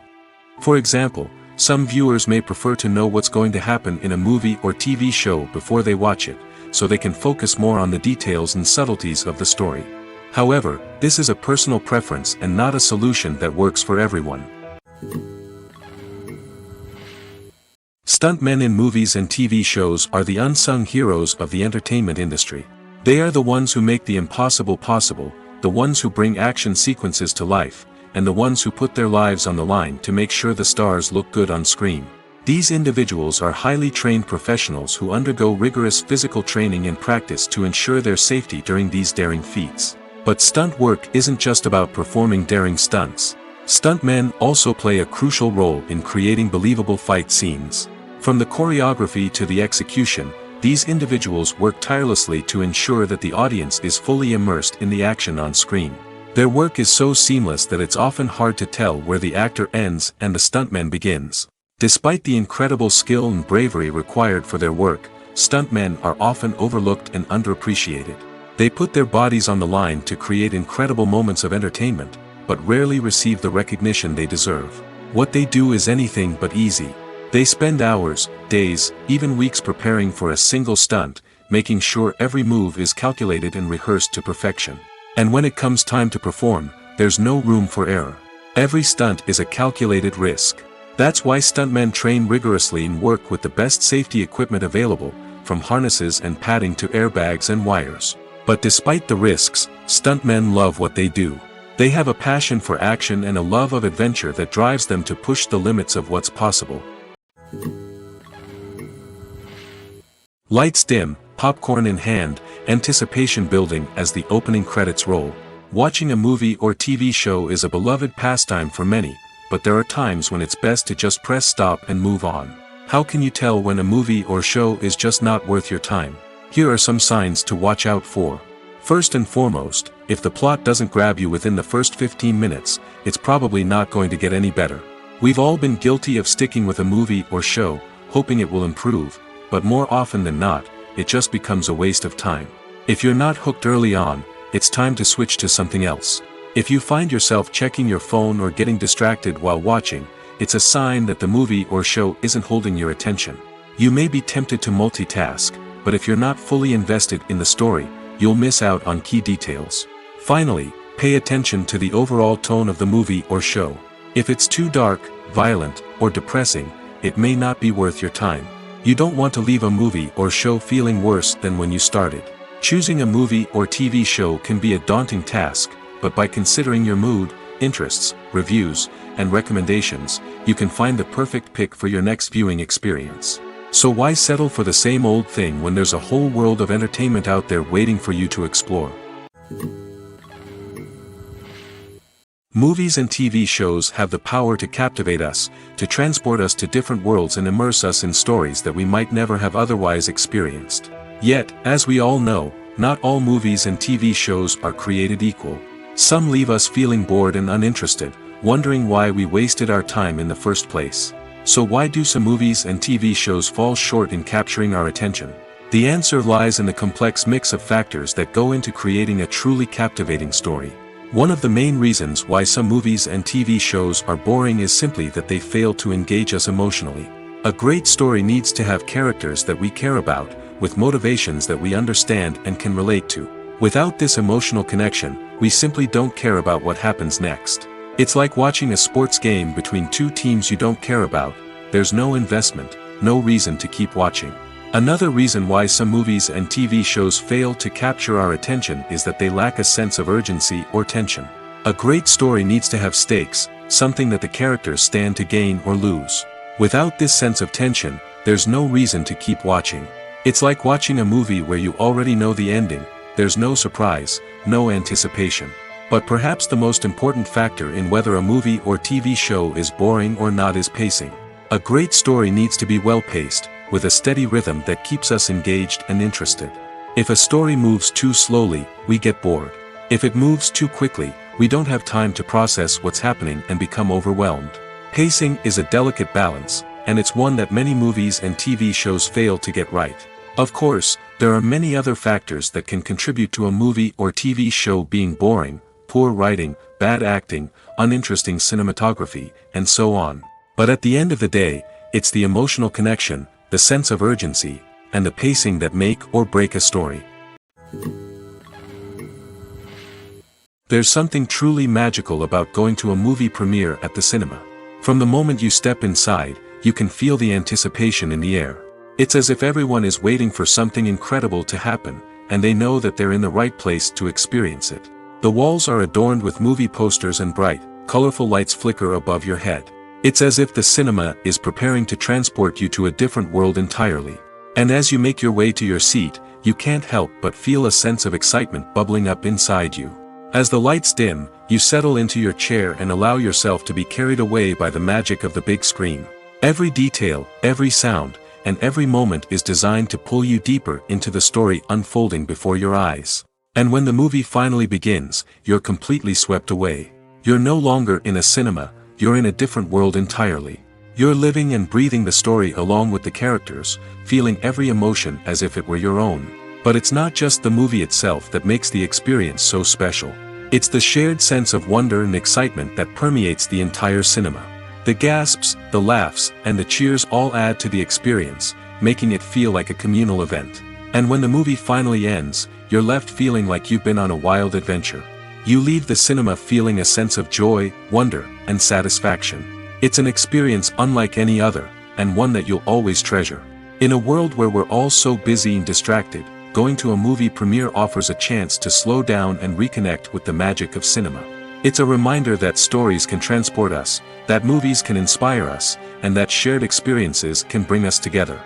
For example, some viewers may prefer to know what's going to happen in a movie or TV show before they watch it, so they can focus more on the details and subtleties of the story. However, this is a personal preference and not a solution that works for everyone. Stuntmen in movies and TV shows are the unsung heroes of the entertainment industry. They are the ones who make the impossible possible, the ones who bring action sequences to life, and the ones who put their lives on the line to make sure the stars look good on screen. These individuals are highly trained professionals who undergo rigorous physical training and practice to ensure their safety during these daring feats. But stunt work isn't just about performing daring stunts. Stuntmen also play a crucial role in creating believable fight scenes. From the choreography to the execution, these individuals work tirelessly to ensure that the audience is fully immersed in the action on screen. Their work is so seamless that it's often hard to tell where the actor ends and the stuntman begins. Despite the incredible skill and bravery required for their work, stuntmen are often overlooked and underappreciated. They put their bodies on the line to create incredible moments of entertainment, but rarely receive the recognition they deserve. What they do is anything but easy. They spend hours, days, even weeks preparing for a single stunt, making sure every move is calculated and rehearsed to perfection. And when it comes time to perform, there's no room for error. Every stunt is a calculated risk. That's why stuntmen train rigorously and work with the best safety equipment available, from harnesses and padding to airbags and wires. But despite the risks, stuntmen love what they do. They have a passion for action and a love of adventure that drives them to push the limits of what's possible. Lights dim, popcorn in hand, anticipation building as the opening credits roll. Watching a movie or TV show is a beloved pastime for many, but there are times when it's best to just press stop and move on. How can you tell when a movie or show is just not worth your time? Here are some signs to watch out for. First and foremost, if the plot doesn't grab you within the first 15 minutes, it's probably not going to get any better. We've all been guilty of sticking with a movie or show, hoping it will improve, but more often than not, it just becomes a waste of time. If you're not hooked early on, it's time to switch to something else. If you find yourself checking your phone or getting distracted while watching, it's a sign that the movie or show isn't holding your attention. You may be tempted to multitask, but if you're not fully invested in the story, you'll miss out on key details. Finally, pay attention to the overall tone of the movie or show. If it's too dark, violent, or depressing, it may not be worth your time. You don't want to leave a movie or show feeling worse than when you started. Choosing a movie or TV show can be a daunting task, but by considering your mood, interests, reviews, and recommendations, you can find the perfect pick for your next viewing experience. So why settle for the same old thing when there's a whole world of entertainment out there waiting for you to explore? Movies and TV shows have the power to captivate us, to transport us to different worlds and immerse us in stories that we might never have otherwise experienced. Yet, as we all know, not all movies and TV shows are created equal. Some leave us feeling bored and uninterested, wondering why we wasted our time in the first place. So why do some movies and TV shows fall short in capturing our attention? The answer lies in the complex mix of factors that go into creating a truly captivating story. One of the main reasons why some movies and TV shows are boring is simply that they fail to engage us emotionally. A great story needs to have characters that we care about, with motivations that we understand and can relate to. Without this emotional connection, we simply don't care about what happens next. It's like watching a sports game between two teams you don't care about. There's no investment, no reason to keep watching. Another reason why some movies and TV shows fail to capture our attention is that they lack a sense of urgency or tension. A great story needs to have stakes, something that the characters stand to gain or lose. Without this sense of tension, there's no reason to keep watching. It's like watching a movie where you already know the ending. There's no surprise, no anticipation. But perhaps the most important factor in whether a movie or TV show is boring or not is pacing. A great story needs to be well-paced, with a steady rhythm that keeps us engaged and interested. If a story moves too slowly, we get bored. If it moves too quickly, we don't have time to process what's happening and become overwhelmed. Pacing is a delicate balance, and it's one that many movies and TV shows fail to get right. Of course, there are many other factors that can contribute to a movie or TV show being boring: poor writing, bad acting, uninteresting cinematography, and so on. But at the end of the day, it's the emotional connection, the sense of urgency, and the pacing that make or break a story. There's something truly magical about going to a movie premiere at the cinema. From the moment you step inside, you can feel the anticipation in the air. It's as if everyone is waiting for something incredible to happen, and they know that they're in the right place to experience it. The walls are adorned with movie posters and bright, colorful lights flicker above your head. It's as if the cinema is preparing to transport you to a different world entirely. And as you make your way to your seat, you can't help but feel a sense of excitement bubbling up inside you. As the lights dim, you settle into your chair and allow yourself to be carried away by the magic of the big screen. Every detail, every sound, and every moment is designed to pull you deeper into the story unfolding before your eyes. And when the movie finally begins, you're completely swept away. You're no longer in a cinema, you're in a different world entirely. You're living and breathing the story along with the characters, feeling every emotion as if it were your own. But it's not just the movie itself that makes the experience so special. It's the shared sense of wonder and excitement that permeates the entire cinema. The gasps, the laughs, and the cheers all add to the experience, making it feel like a communal event. And when the movie finally ends, you're left feeling like you've been on a wild adventure. You leave the cinema feeling a sense of joy, wonder, and satisfaction. It's an experience unlike any other, and one that you'll always treasure. In a world where we're all so busy and distracted, going to a movie premiere offers a chance to slow down and reconnect with the magic of cinema. It's a reminder that stories can transport us, that movies can inspire us, and that shared experiences can bring us together.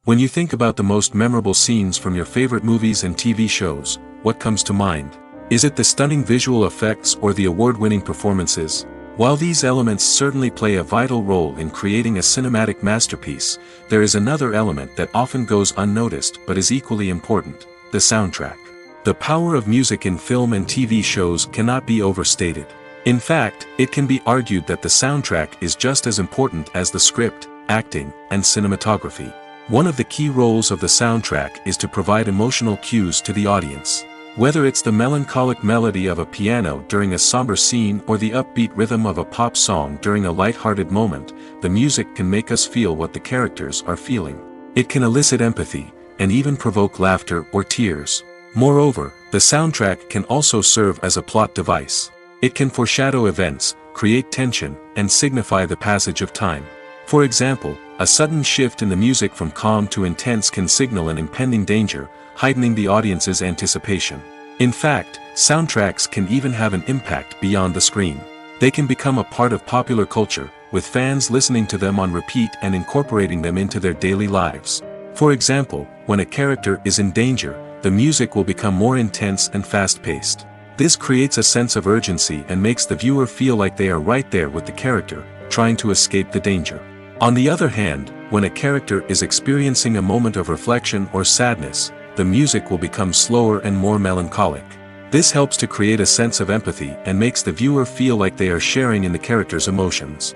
When you think about the most memorable scenes from your favorite movies and TV shows, what comes to mind? Is it the stunning visual effects or the award-winning performances? While these elements certainly play a vital role in creating a cinematic masterpiece, there is another element that often goes unnoticed but is equally important: the soundtrack. The power of music in film and TV shows cannot be overstated. In fact, it can be argued that the soundtrack is just as important as the script, acting, and cinematography. One of the key roles of the soundtrack is to provide emotional cues to the audience. Whether it's the melancholic melody of a piano during a somber scene or the upbeat rhythm of a pop song during a light-hearted moment, the music can make us feel what the characters are feeling. It can elicit empathy, and even provoke laughter or tears. Moreover, the soundtrack can also serve as a plot device. It can foreshadow events, create tension, and signify the passage of time. For example, a sudden shift in the music from calm to intense can signal an impending danger, heightening the audience's anticipation. In fact, soundtracks can even have an impact beyond the screen. They can become a part of popular culture, with fans listening to them on repeat and incorporating them into their daily lives. For example, when a character is in danger, the music will become more intense and fast-paced. This creates a sense of urgency and makes the viewer feel like they are right there with the character, trying to escape the danger. On the other hand, when a character is experiencing a moment of reflection or sadness, the music will become slower and more melancholic. This helps to create a sense of empathy and makes the viewer feel like they are sharing in the character's emotions.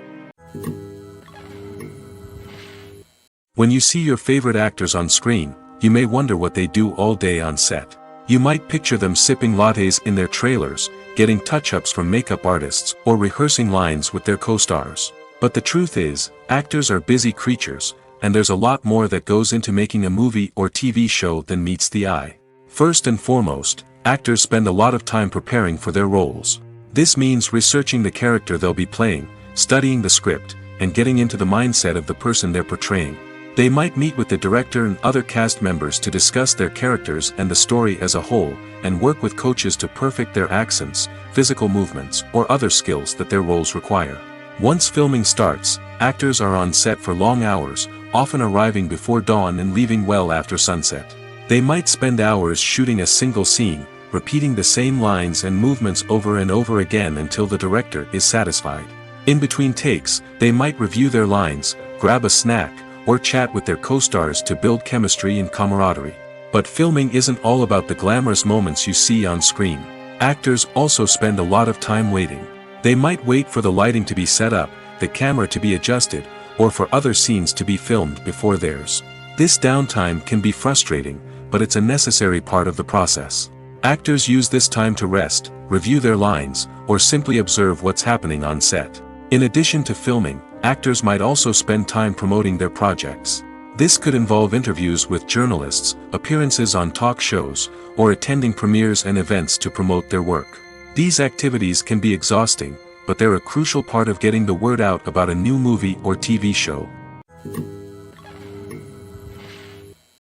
When you see your favorite actors on screen, you may wonder what they do all day on set. You might picture them sipping lattes in their trailers, getting touch-ups from makeup artists, or rehearsing lines with their co-stars. But the truth is, actors are busy creatures, and there's a lot more that goes into making a movie or TV show than meets the eye. First and foremost, actors spend a lot of time preparing for their roles. This means researching the character they'll be playing, studying the script, and getting into the mindset of the person they're portraying. They might meet with the director and other cast members to discuss their characters and the story as a whole, and work with coaches to perfect their accents, physical movements, or other skills that their roles require. Once filming starts, actors are on set for long hours, often arriving before dawn and leaving well after sunset. They might spend hours shooting a single scene, repeating the same lines and movements over and over again until the director is satisfied. In between takes, they might review their lines, grab a snack, or chat with their co-stars to build chemistry and camaraderie. But filming isn't all about the glamorous moments you see on screen. Actors also spend a lot of time waiting. They might wait for the lighting to be set up, the camera to be adjusted, or for other scenes to be filmed before theirs. This downtime can be frustrating, but it's a necessary part of the process. Actors use this time to rest, review their lines, or simply observe what's happening on set. In addition to filming, actors might also spend time promoting their projects. This could involve interviews with journalists, appearances on talk shows, or attending premieres and events to promote their work. These activities can be exhausting, but they're a crucial part of getting the word out about a new movie or TV show.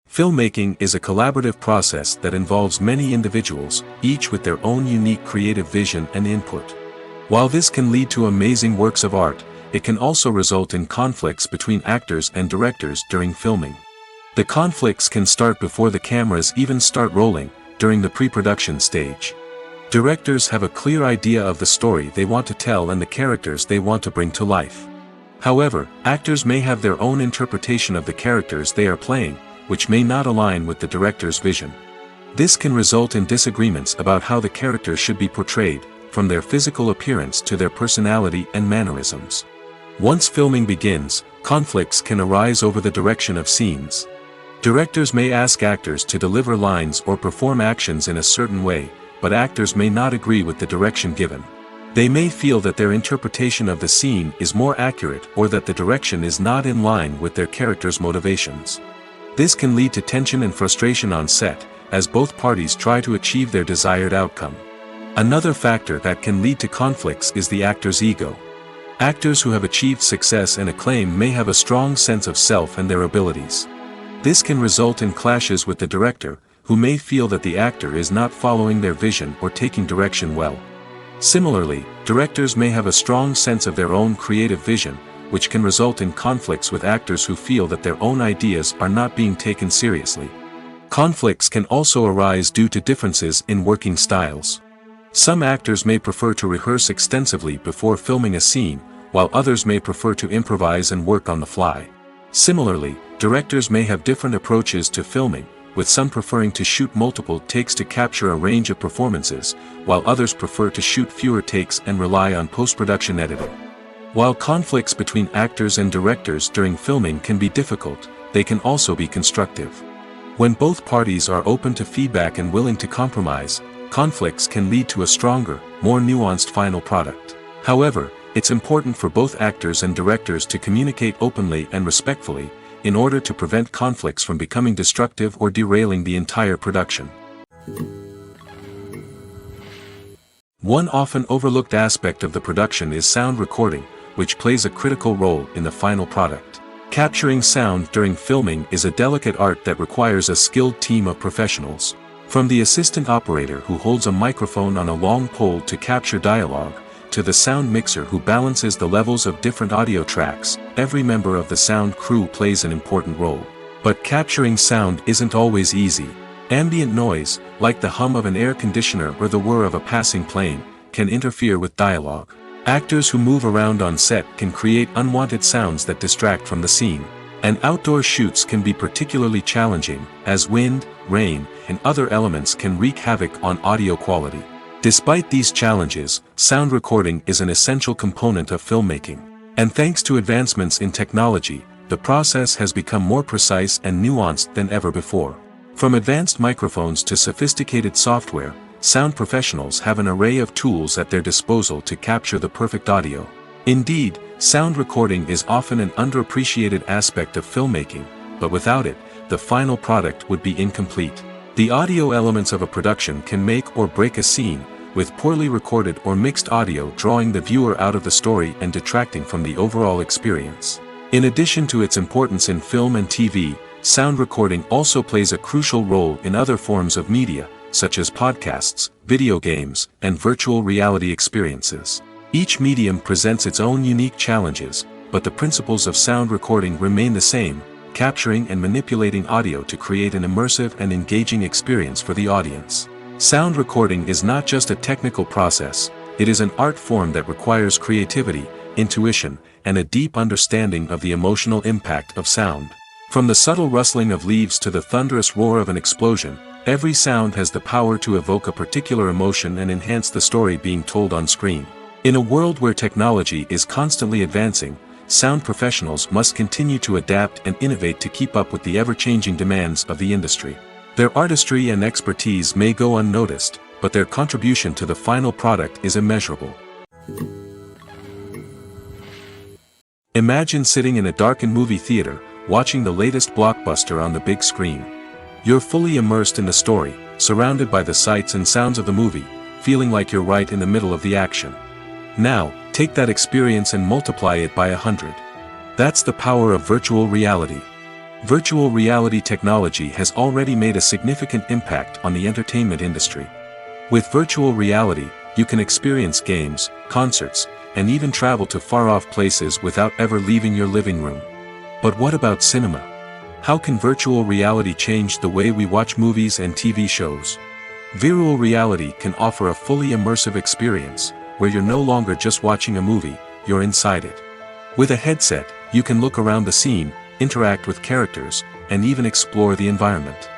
Filmmaking is a collaborative process that involves many individuals, each with their own unique creative vision and input. While this can lead to amazing works of art, it can also result in conflicts between actors and directors during filming. The conflicts can start before the cameras even start rolling, during the pre-production stage. Directors have a clear idea of the story they want to tell and the characters they want to bring to life. However, actors may have their own interpretation of the characters they are playing, which may not align with the director's vision. This can result in disagreements about how the characters should be portrayed, from their physical appearance to their personality and mannerisms. Once filming begins, conflicts can arise over the direction of scenes. Directors may ask actors to deliver lines or perform actions in a certain way, but actors may not agree with the direction given. They may feel that their interpretation of the scene is more accurate or that the direction is not in line with their character's motivations. This can lead to tension and frustration on set, as both parties try to achieve their desired outcome. Another factor that can lead to conflicts is the actor's ego. Actors who have achieved success and acclaim may have a strong sense of self and their abilities. This can result in clashes with the director, who may feel that the actor is not following their vision or taking direction well. Similarly, directors may have a strong sense of their own creative vision, which can result in conflicts with actors who feel that their own ideas are not being taken seriously. Conflicts can also arise due to differences in working styles. Some actors may prefer to rehearse extensively before filming a scene, while others may prefer to improvise and work on the fly. Similarly, directors may have different approaches to filming, with some preferring to shoot multiple takes to capture a range of performances, while others prefer to shoot fewer takes and rely on post-production editing. While conflicts between actors and directors during filming can be difficult, they can also be constructive. When both parties are open to feedback and willing to compromise, conflicts can lead to a stronger, more nuanced final product. However, it's important for both actors and directors to communicate openly and respectfully, in order to prevent conflicts from becoming destructive or derailing the entire production. One often overlooked aspect of the production is sound recording, which plays a critical role in the final product. Capturing sound during filming is a delicate art that requires a skilled team of professionals. From the assistant operator who holds a microphone on a long pole to capture dialogue, to the sound mixer who balances the levels of different audio tracks, every member of the sound crew plays an important role. But capturing sound isn't always easy. Ambient noise, like the hum of an air conditioner or the whir of a passing plane, can interfere with dialogue. Actors who move around on set can create unwanted sounds that distract from the scene. And outdoor shoots can be particularly challenging, as wind, rain, and other elements can wreak havoc on audio quality. Despite these challenges, sound recording is an essential component of filmmaking. And thanks to advancements in technology, the process has become more precise and nuanced than ever before. From advanced microphones to sophisticated software, sound professionals have an array of tools at their disposal to capture the perfect audio. Indeed, sound recording is often an underappreciated aspect of filmmaking, but without it, the final product would be incomplete. The audio elements of a production can make or break a scene, with poorly recorded or mixed audio drawing the viewer out of the story and detracting from the overall experience. In addition to its importance in film and TV, sound recording also plays a crucial role in other forms of media, such as podcasts, video games, and virtual reality experiences. Each medium presents its own unique challenges, but the principles of sound recording remain the same, capturing and manipulating audio to create an immersive and engaging experience for the audience. Sound recording is not just a technical process, it is an art form that requires creativity, intuition, and a deep understanding of the emotional impact of sound. From the subtle rustling of leaves to the thunderous roar of an explosion, every sound has the power to evoke a particular emotion and enhance the story being told on screen. In a world where technology is constantly advancing, sound professionals must continue to adapt and innovate to keep up with the ever-changing demands of the industry. Their artistry and expertise may go unnoticed, but their contribution to the final product is immeasurable. Imagine sitting in a darkened movie theater, watching the latest blockbuster on the big screen. You're fully immersed in the story, surrounded by the sights and sounds of the movie, feeling like you're right in the middle of the action. Now, take that experience and multiply it by 100. That's the power of virtual reality. Virtual reality technology has already made a significant impact on the entertainment industry. With virtual reality, you can experience games, concerts, and even travel to far-off places without ever leaving your living room. But what about cinema? How can virtual reality change the way we watch movies and TV shows? Virtual reality can offer a fully immersive experience, where you're no longer just watching a movie, you're inside it. With a headset, you can look around the scene, interact with characters, and even explore the environment.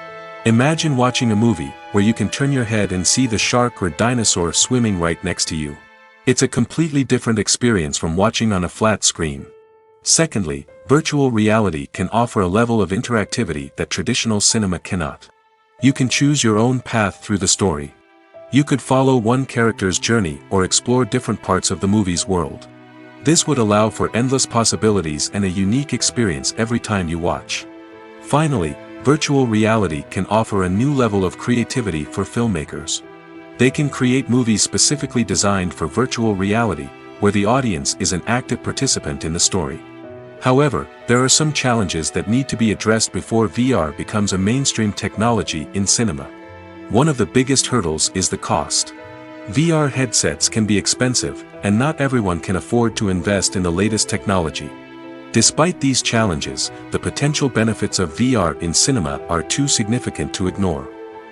Imagine watching a movie where you can turn your head and see the shark or dinosaur swimming right next to you. It's a completely different experience from watching on a flat screen. Secondly, virtual reality can offer a level of interactivity that traditional cinema cannot. You can choose your own path through the story. You could follow one character's journey or explore different parts of the movie's world. This would allow for endless possibilities and a unique experience every time you watch. Finally, virtual reality can offer a new level of creativity for filmmakers. They can create movies specifically designed for virtual reality, where the audience is an active participant in the story. However, there are some challenges that need to be addressed before VR becomes a mainstream technology in cinema. One of the biggest hurdles is the cost. VR headsets can be expensive, and not everyone can afford to invest in the latest technology. Despite these challenges, the potential benefits of VR in cinema are too significant to ignore.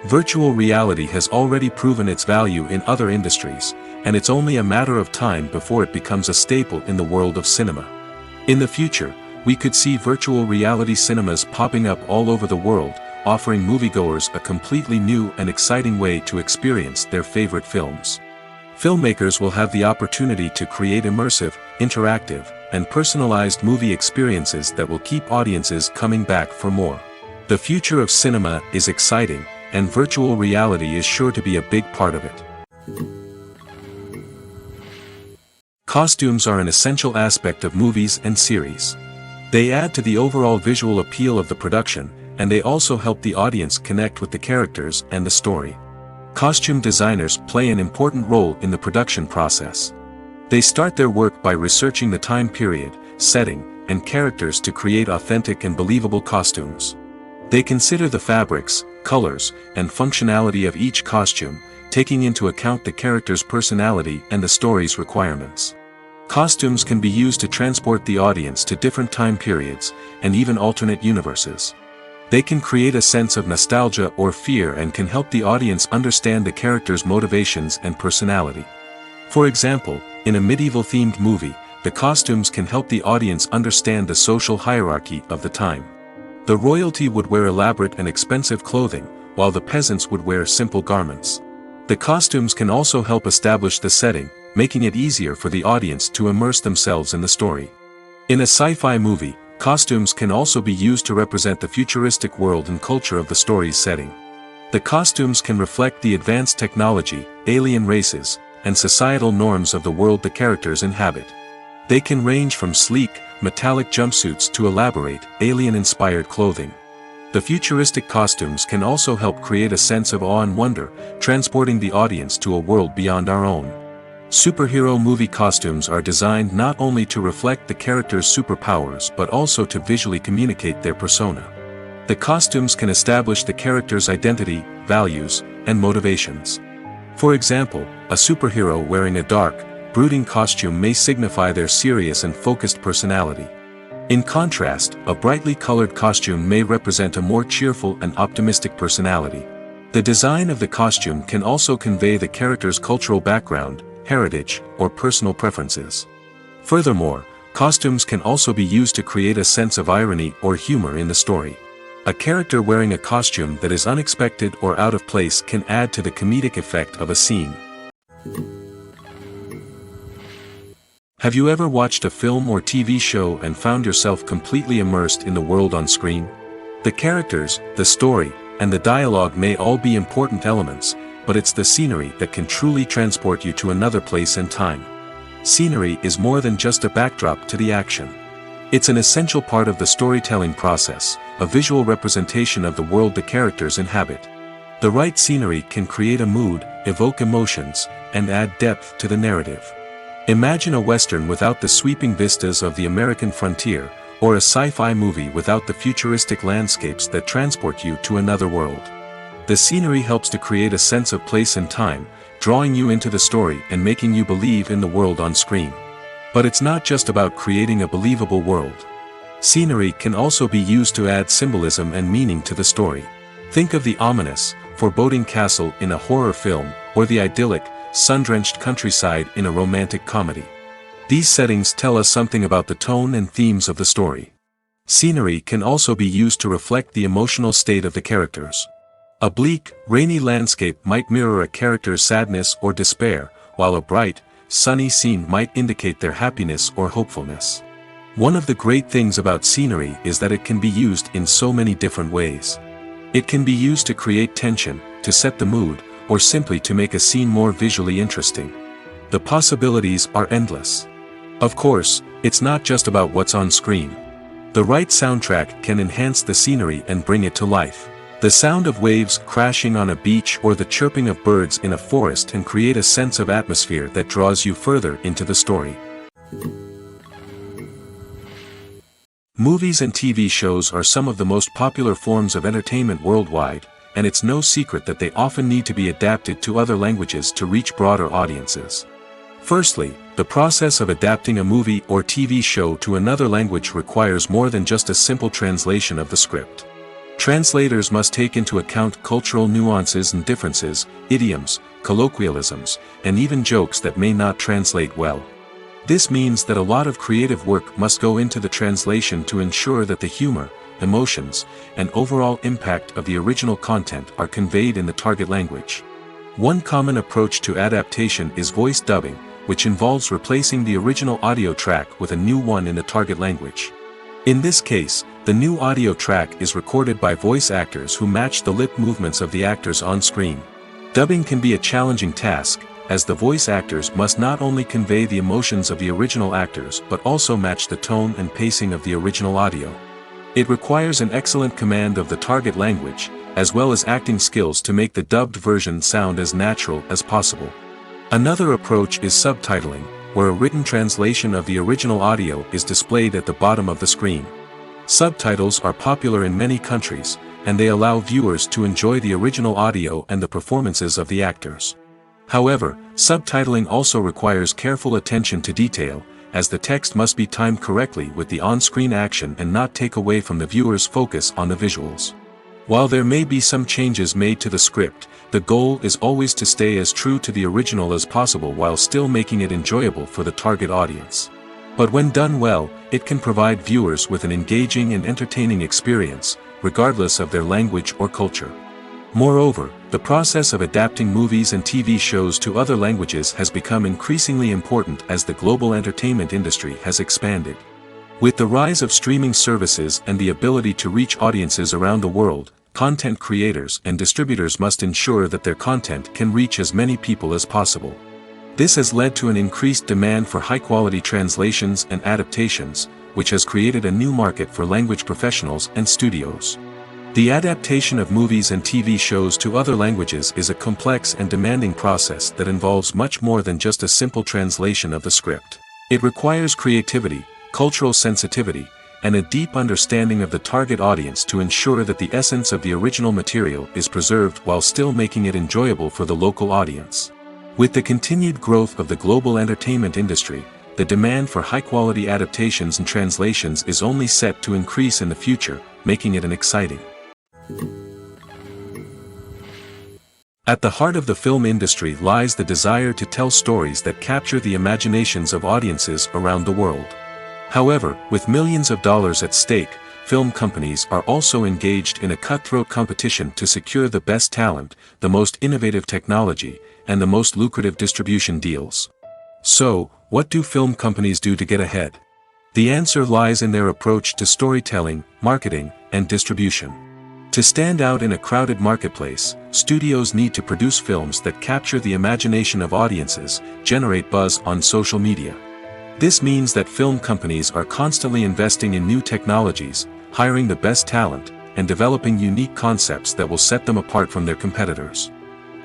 Virtual reality has already proven its value in other industries, and it's only a matter of time before it becomes a staple in the world of cinema. In the future, we could see virtual reality cinemas popping up all over the world, offering moviegoers a completely new and exciting way to experience their favorite films. Filmmakers will have the opportunity to create immersive, interactive, and personalized movie experiences that will keep audiences coming back for more. The future of cinema is exciting, and virtual reality is sure to be a big part of it. Costumes are an essential aspect of movies and series. They add to the overall visual appeal of the production, and they also help the audience connect with the characters and the story. Costume designers play an important role in the production process. They start their work by researching the time period, setting, and characters to create authentic and believable costumes. They consider the fabrics, colors, and functionality of each costume, taking into account the character's personality and the story's requirements. Costumes can be used to transport the audience to different time periods, and even alternate universes. They can create a sense of nostalgia or fear and can help the audience understand the character's motivations and personality. For example, in a medieval-themed movie, the costumes can help the audience understand the social hierarchy of the time. The royalty would wear elaborate and expensive clothing, while the peasants would wear simple garments. The costumes can also help establish the setting, making it easier for the audience to immerse themselves in the story. In a sci-fi movie, costumes can also be used to represent the futuristic world and culture of the story's setting. The costumes can reflect the advanced technology, alien races, and societal norms of the world the characters inhabit. They can range from sleek, metallic jumpsuits to elaborate, alien-inspired clothing. The futuristic costumes can also help create a sense of awe and wonder, transporting the audience to a world beyond our own. Superhero movie costumes are designed not only to reflect the character's superpowers but also to visually communicate their persona. The costumes can establish the character's identity, values, and motivations. For example, a superhero wearing a dark, brooding costume may signify their serious and focused personality. In contrast, a brightly colored costume may represent a more cheerful and optimistic personality. The design of the costume can also convey the character's cultural background, heritage, or personal preferences. Furthermore, costumes can also be used to create a sense of irony or humor in the story. A character wearing a costume that is unexpected or out of place can add to the comedic effect of a scene. Have you ever watched a film or TV show and found yourself completely immersed in the world on screen? The characters, the story, and the dialogue may all be important elements, but it's the scenery that can truly transport you to another place and time. Scenery is more than just a backdrop to the action. It's an essential part of the storytelling process, a visual representation of the world the characters inhabit. The right scenery can create a mood, evoke emotions, and add depth to the narrative. Imagine a Western without the sweeping vistas of the American frontier, or a sci-fi movie without the futuristic landscapes that transport you to another world. The scenery helps to create a sense of place and time, drawing you into the story and making you believe in the world on screen. But it's not just about creating a believable world. Scenery can also be used to add symbolism and meaning to the story. Think of the ominous, foreboding castle in a horror film, or the idyllic, sun-drenched countryside in a romantic comedy. These settings tell us something about the tone and themes of the story. Scenery can also be used to reflect the emotional state of the characters. A bleak, rainy landscape might mirror a character's sadness or despair, while a bright, sunny scene might indicate their happiness or hopefulness. One of the great things about scenery is that it can be used in so many different ways. It can be used to create tension, to set the mood, or simply to make a scene more visually interesting. The possibilities are endless. Of course, it's not just about what's on screen. The right soundtrack can enhance the scenery and bring it to life. The sound of waves crashing on a beach or the chirping of birds in a forest can create a sense of atmosphere that draws you further into the story. Movies and TV shows are some of the most popular forms of entertainment worldwide, and it's no secret that they often need to be adapted to other languages to reach broader audiences. Firstly, the process of adapting a movie or TV show to another language requires more than just a simple translation of the script. Translators must take into account cultural nuances and differences, idioms, colloquialisms, and even jokes that may not translate well. This means that a lot of creative work must go into the translation to ensure that the humor, emotions, and overall impact of the original content are conveyed in the target language. One common approach to adaptation is voice dubbing, which involves replacing the original audio track with a new one in the target language. In this case, The new audio track is recorded by voice actors who match the lip movements of the actors on screen. Dubbing can be a challenging task, as the voice actors must not only convey the emotions of the original actors but also match the tone and pacing of the original audio. It requires an excellent command of the target language, as well as acting skills to make the dubbed version sound as natural as possible. Another approach is subtitling, where a written translation of the original audio is displayed at the bottom of the screen. Subtitles are popular in many countries, and they allow viewers to enjoy the original audio and the performances of the actors. However, subtitling also requires careful attention to detail, as the text must be timed correctly with the on-screen action and not take away from the viewer's focus on the visuals. While there may be some changes made to the script, the goal is always to stay as true to the original as possible while still making it enjoyable for the target audience. But when done well, it can provide viewers with an engaging and entertaining experience, regardless of their language or culture. Moreover, the process of adapting movies and TV shows to other languages has become increasingly important as the global entertainment industry has expanded. With the rise of streaming services and the ability to reach audiences around the world, content creators and distributors must ensure that their content can reach as many people as possible. This has led to an increased demand for high-quality translations and adaptations, which has created a new market for language professionals and studios. The adaptation of movies and TV shows to other languages is a complex and demanding process that involves much more than just a simple translation of the script. It requires creativity, cultural sensitivity, and a deep understanding of the target audience to ensure that the essence of the original material is preserved while still making it enjoyable for the local audience. With the continued growth of the global entertainment industry, the demand for high-quality adaptations and translations is only set to increase in the future, making it an exciting. At the heart of the film industry lies the desire to tell stories that capture the imaginations of audiences around the world. However, with millions of dollars at stake, film companies are also engaged in a cutthroat competition to secure the best talent, the most innovative technology, and the most lucrative distribution deals. So, what do film companies do to get ahead? The answer lies in their approach to storytelling, marketing, and distribution. To stand out in a crowded marketplace, studios need to produce films that capture the imagination of audiences, generate buzz on social media. This means that film companies are constantly investing in new technologies, hiring the best talent, and developing unique concepts that will set them apart from their competitors.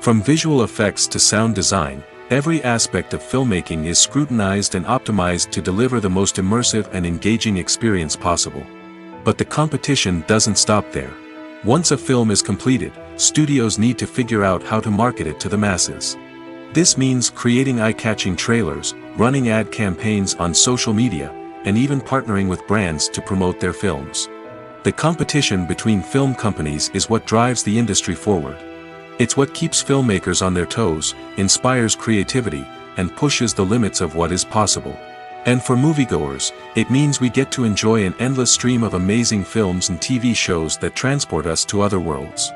From visual effects to sound design, every aspect of filmmaking is scrutinized and optimized to deliver the most immersive and engaging experience possible. But the competition doesn't stop there. Once a film is completed, studios need to figure out how to market it to the masses. This means creating eye-catching trailers, running ad campaigns on social media, and even partnering with brands to promote their films. The competition between film companies is what drives the industry forward. It's what keeps filmmakers on their toes, inspires creativity, and pushes the limits of what is possible. And for moviegoers, it means we get to enjoy an endless stream of amazing films and TV shows that transport us to other worlds.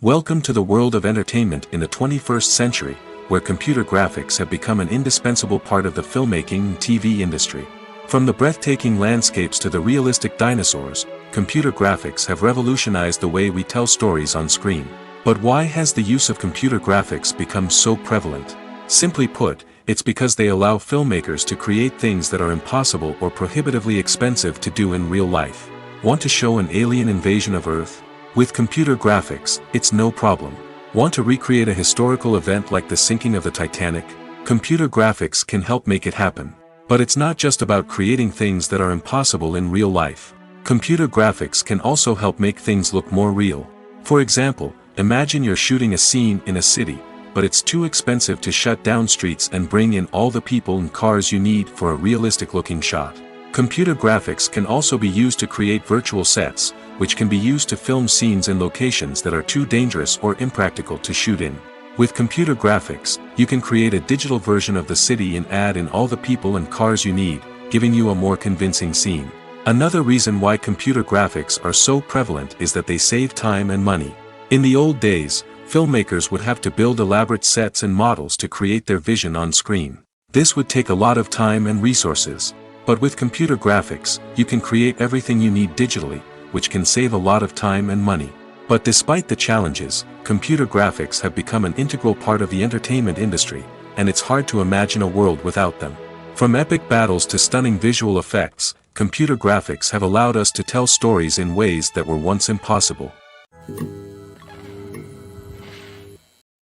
Welcome to the world of entertainment in the 21st century, where computer graphics have become an indispensable part of the filmmaking and TV industry. From the breathtaking landscapes to the realistic dinosaurs, computer graphics have revolutionized the way we tell stories on screen. But why has the use of computer graphics become so prevalent? Simply put, it's because they allow filmmakers to create things that are impossible or prohibitively expensive to do in real life. Want to show an alien invasion of Earth? With computer graphics, it's no problem. Want to recreate a historical event like the sinking of the Titanic? Computer graphics can help make it happen. But it's not just about creating things that are impossible in real life. Computer graphics can also help make things look more real. For example, imagine you're shooting a scene in a city, but it's too expensive to shut down streets and bring in all the people and cars you need for a realistic-looking shot. Computer graphics can also be used to create virtual sets, which can be used to film scenes in locations that are too dangerous or impractical to shoot in. With computer graphics, you can create a digital version of the city and add in all the people and cars you need, giving you a more convincing scene. Another reason why computer graphics are so prevalent is that they save time and money. In the old days, filmmakers would have to build elaborate sets and models to create their vision on screen. This would take a lot of time and resources. But with computer graphics, you can create everything you need digitally, which can save a lot of time and money. But despite the challenges, computer graphics have become an integral part of the entertainment industry, and it's hard to imagine a world without them. From epic battles to stunning visual effects, computer graphics have allowed us to tell stories in ways that were once impossible.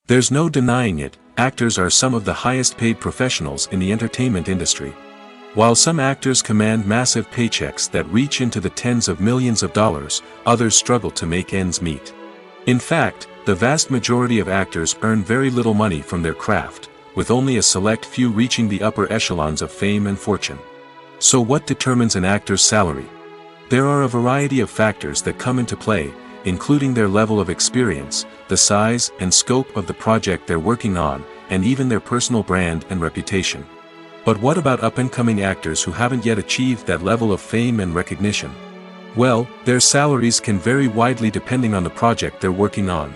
There's no denying it, actors are some of the highest paid professionals in the entertainment industry. While some actors command massive paychecks that reach into the tens of millions of dollars, others struggle to make ends meet. In fact, the vast majority of actors earn very little money from their craft, with only a select few reaching the upper echelons of fame and fortune. So what determines an actor's salary? There are a variety of factors that come into play, including their level of experience, the size and scope of the project they're working on, and even their personal brand and reputation. But what about up-and-coming actors who haven't yet achieved that level of fame and recognition? Well, their salaries can vary widely depending on the project they're working on.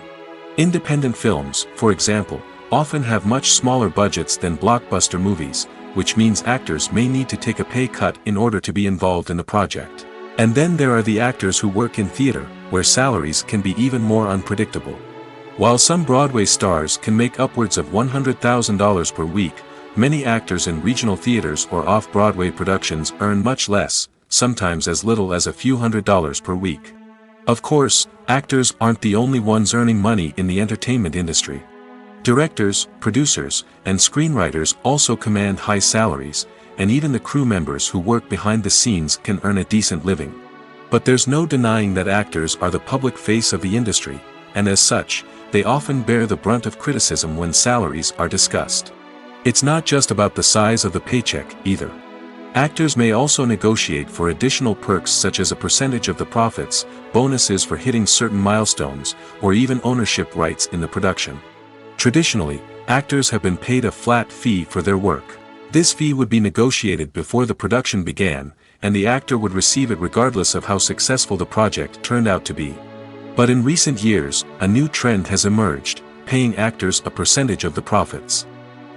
Independent films, for example, often have much smaller budgets than blockbuster movies, which means actors may need to take a pay cut in order to be involved in the project. And then there are the actors who work in theater, where salaries can be even more unpredictable. While some Broadway stars can make upwards of $100,000 per week, many actors in regional theaters or off-Broadway productions earn much less, sometimes as little as a few $100s per week. Of course, actors aren't the only ones earning money in the entertainment industry. Directors, producers, and screenwriters also command high salaries, and even the crew members who work behind the scenes can earn a decent living. But there's no denying that actors are the public face of the industry, and as such, they often bear the brunt of criticism when salaries are discussed. It's not just about the size of the paycheck, either. Actors may also negotiate for additional perks such as a percentage of the profits, bonuses for hitting certain milestones, or even ownership rights in the production. Traditionally, actors have been paid a flat fee for their work. This fee would be negotiated before the production began, and the actor would receive it regardless of how successful the project turned out to be. But in recent years, a new trend has emerged, paying actors a percentage of the profits.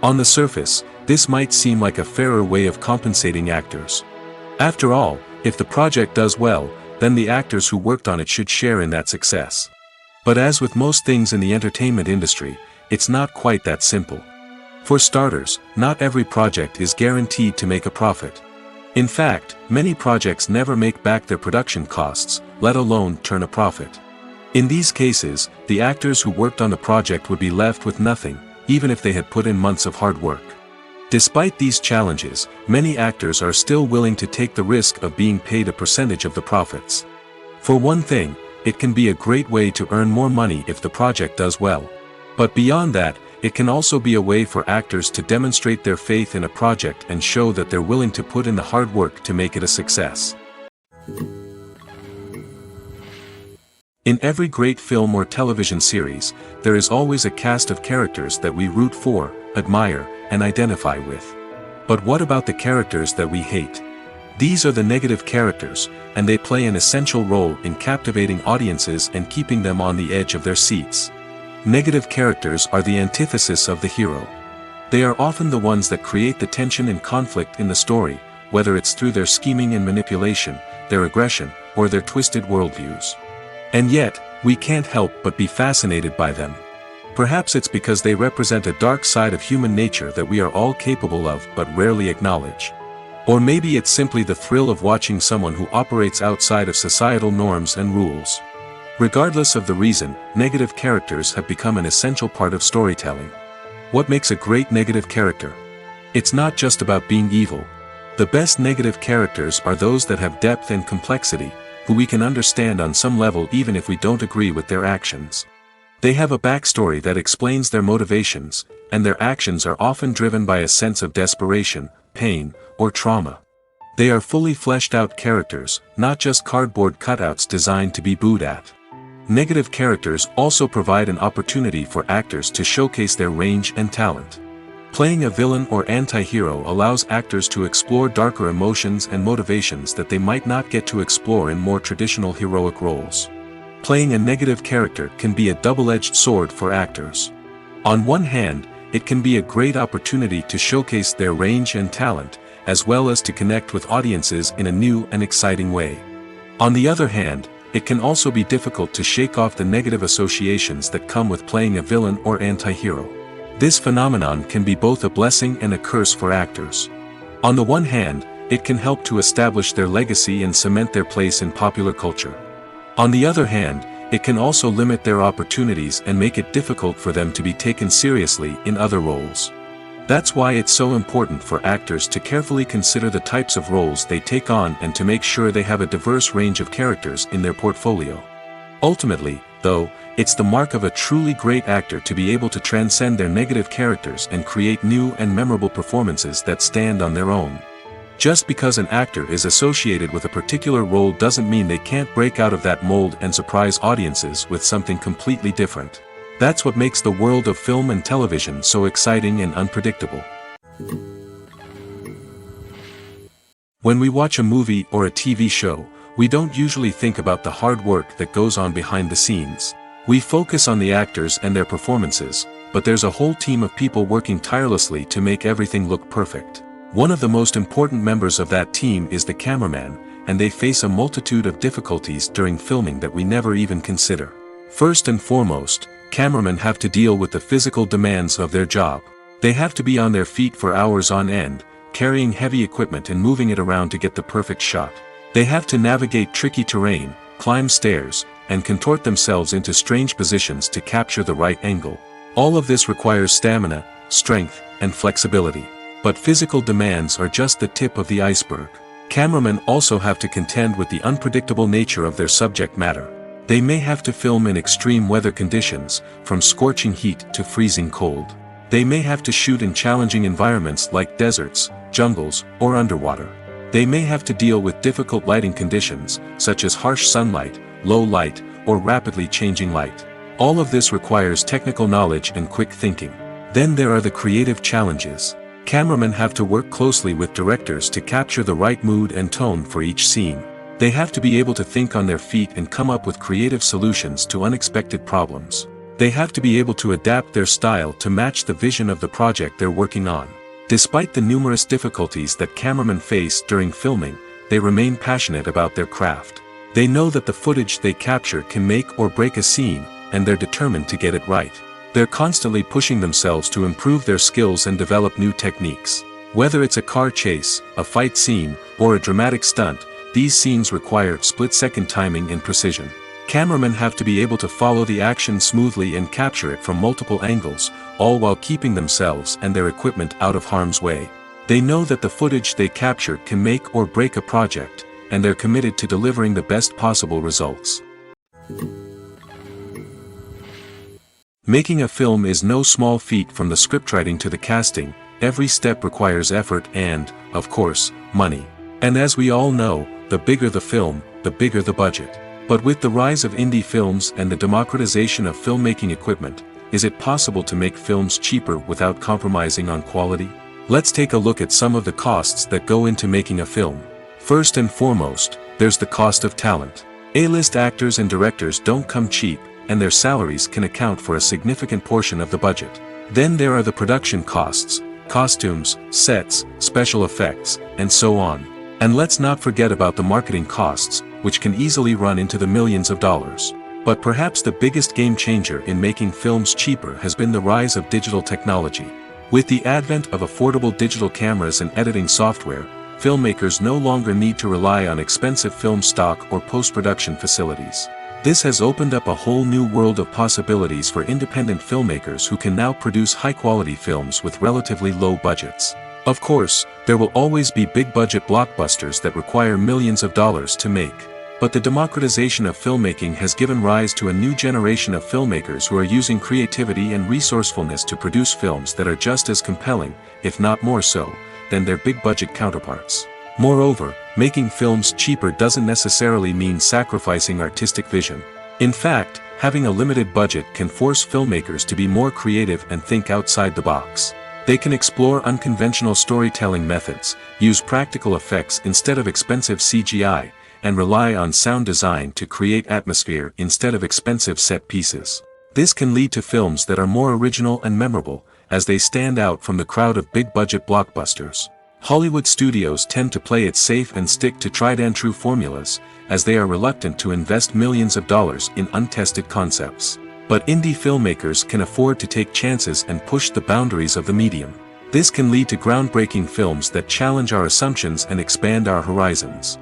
On the surface, this might seem like a fairer way of compensating actors. After all, if the project does well, then the actors who worked on it should share in that success. But as with most things in the entertainment industry, it's not quite that simple. For starters, not every project is guaranteed to make a profit. In fact, many projects never make back their production costs, let alone turn a profit. In these cases, the actors who worked on the project would be left with nothing, even if they had put in months of hard work. Despite these challenges, many actors are still willing to take the risk of being paid a percentage of the profits. For one thing, it can be a great way to earn more money if the project does well. But beyond that, it can also be a way for actors to demonstrate their faith in a project and show that they're willing to put in the hard work to make it a success. In every great film or television series, there is always a cast of characters that we root for, admire, and identify with. But what about the characters that we hate? These are the negative characters, and they play an essential role in captivating audiences and keeping them on the edge of their seats. Negative characters are the antithesis of the hero. They are often the ones that create the tension and conflict in the story, whether it's through their scheming and manipulation, their aggression, or their twisted worldviews. And yet, we can't help but be fascinated by them. Perhaps it's because they represent a dark side of human nature that we are all capable of but rarely acknowledge. Or maybe it's simply the thrill of watching someone who operates outside of societal norms and rules. Regardless of the reason, negative characters have become an essential part of storytelling. What makes a great negative character? It's not just about being evil. The best negative characters are those that have depth and complexity, who we can understand on some level even if we don't agree with their actions. They have a backstory that explains their motivations, and their actions are often driven by a sense of desperation, pain, or trauma. They are fully fleshed out characters, not just cardboard cutouts designed to be booed at. Negative characters also provide an opportunity for actors to showcase their range and talent. Playing a villain or anti-hero allows actors to explore darker emotions and motivations that they might not get to explore in more traditional heroic roles. Playing a negative character can be a double-edged sword for actors. On one hand, it can be a great opportunity to showcase their range and talent, as well as to connect with audiences in a new and exciting way. On the other hand, it can also be difficult to shake off the negative associations that come with playing a villain or anti-hero. This phenomenon can be both a blessing and a curse for actors. On the one hand, it can help to establish their legacy and cement their place in popular culture. On the other hand, it can also limit their opportunities and make it difficult for them to be taken seriously in other roles. That's why it's so important for actors to carefully consider the types of roles they take on and to make sure they have a diverse range of characters in their portfolio. Ultimately, though, it's the mark of a truly great actor to be able to transcend their negative characters and create new and memorable performances that stand on their own. Just because an actor is associated with a particular role doesn't mean they can't break out of that mold and surprise audiences with something completely different. That's what makes the world of film and television so exciting and unpredictable. When we watch a movie or a TV show, we don't usually think about the hard work that goes on behind the scenes. We focus on the actors and their performances, but there's a whole team of people working tirelessly to make everything look perfect. One of the most important members of that team is the cameraman, and they face a multitude of difficulties during filming that we never even consider. First and foremost, cameramen have to deal with the physical demands of their job. They have to be on their feet for hours on end, carrying heavy equipment and moving it around to get the perfect shot. They have to navigate tricky terrain, climb stairs, and contort themselves into strange positions to capture the right angle. All of this requires stamina, strength, and flexibility. But physical demands are just the tip of the iceberg. Cameramen also have to contend with the unpredictable nature of their subject matter. They may have to film in extreme weather conditions, from scorching heat to freezing cold. They may have to shoot in challenging environments like deserts, jungles, or underwater. They may have to deal with difficult lighting conditions, such as harsh sunlight, low light, or rapidly changing light. All of this requires technical knowledge and quick thinking. Then there are the creative challenges. Cameramen have to work closely with directors to capture the right mood and tone for each scene. They have to be able to think on their feet and come up with creative solutions to unexpected problems. They have to be able to adapt their style to match the vision of the project they're working on. Despite the numerous difficulties that cameramen face during filming, they remain passionate about their craft. They know that the footage they capture can make or break a scene, and they're determined to get it right. They're constantly pushing themselves to improve their skills and develop new techniques. Whether it's a car chase, a fight scene, or a dramatic stunt, these scenes require split-second timing and precision. Cameramen have to be able to follow the action smoothly and capture it from multiple angles, all while keeping themselves and their equipment out of harm's way. They know that the footage they capture can make or break a project, and they're committed to delivering the best possible results. Making a film is no small feat. From the scriptwriting to the casting, every step requires effort and, of course, money. And as we all know, the bigger the film, the bigger the budget. But with the rise of indie films and the democratization of filmmaking equipment, is it possible to make films cheaper without compromising on quality? Let's take a look at some of the costs that go into making a film. First and foremost, there's the cost of talent. A-list actors and directors don't come cheap, and their salaries can account for a significant portion of the budget. Then there are the production costs, costumes, sets, special effects, and so on. And let's not forget about the marketing costs, which can easily run into the millions of dollars. But perhaps the biggest game changer in making films cheaper has been the rise of digital technology. With the advent of affordable digital cameras and editing software, filmmakers no longer need to rely on expensive film stock or post-production facilities. This has opened up a whole new world of possibilities for independent filmmakers who can now produce high-quality films with relatively low budgets. Of course, there will always be big-budget blockbusters that require millions of dollars to make. But the democratization of filmmaking has given rise to a new generation of filmmakers who are using creativity and resourcefulness to produce films that are just as compelling, if not more so, than their big-budget counterparts. Moreover, making films cheaper doesn't necessarily mean sacrificing artistic vision. In fact, having a limited budget can force filmmakers to be more creative and think outside the box. They can explore unconventional storytelling methods, use practical effects instead of expensive CGI, and rely on sound design to create atmosphere instead of expensive set pieces. This can lead to films that are more original and memorable, as they stand out from the crowd of big-budget blockbusters. Hollywood studios tend to play it safe and stick to tried-and-true formulas, as they are reluctant to invest millions of dollars in untested concepts. But indie filmmakers can afford to take chances and push the boundaries of the medium. This can lead to groundbreaking films that challenge our assumptions and expand our horizons.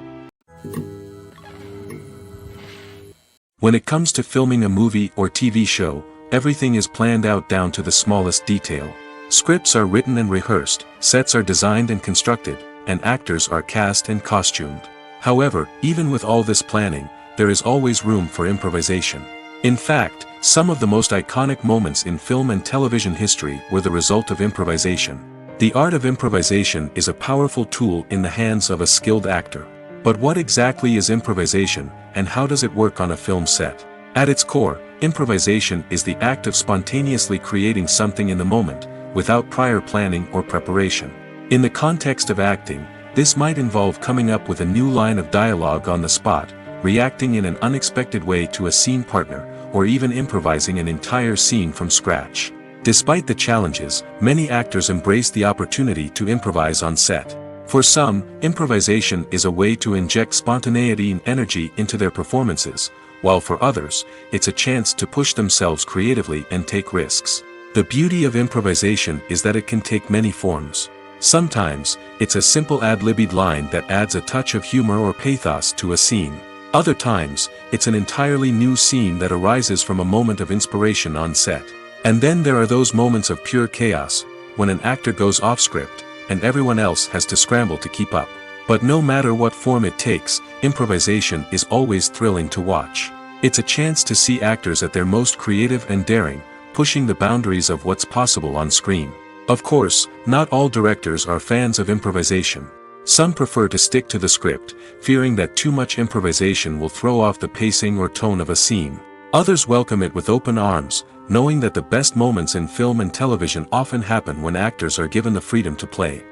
When it comes to filming a movie or TV show, everything is planned out down to the smallest detail. Scripts are written and rehearsed, sets are designed and constructed, and actors are cast and costumed. However, even with all this planning, there is always room for improvisation. In fact, some of the most iconic moments in film and television history were the result of improvisation. The art of improvisation is a powerful tool in the hands of a skilled actor. But what exactly is improvisation, and how does it work on a film set? At its core, improvisation is the act of spontaneously creating something in the moment, without prior planning or preparation. In the context of acting, this might involve coming up with a new line of dialogue on the spot, reacting in an unexpected way to a scene partner, or even improvising an entire scene from scratch. Despite the challenges, many actors embrace the opportunity to improvise on set. For some, improvisation is a way to inject spontaneity and energy into their performances, while for others, it's a chance to push themselves creatively and take risks. The beauty of improvisation is that it can take many forms. Sometimes, it's a simple ad-libbed line that adds a touch of humor or pathos to a scene. Other times, it's an entirely new scene that arises from a moment of inspiration on set. And then there are those moments of pure chaos, when an actor goes off script, and everyone else has to scramble to keep up. But no matter what form it takes, improvisation is always thrilling to watch. It's a chance to see actors at their most creative and daring, pushing the boundaries of what's possible on screen. Of course, not all directors are fans of improvisation. Some prefer to stick to the script, fearing that too much improvisation will throw off the pacing or tone of a scene. Others welcome it with open arms, knowing that the best moments in film and television often happen when actors are given the freedom to play.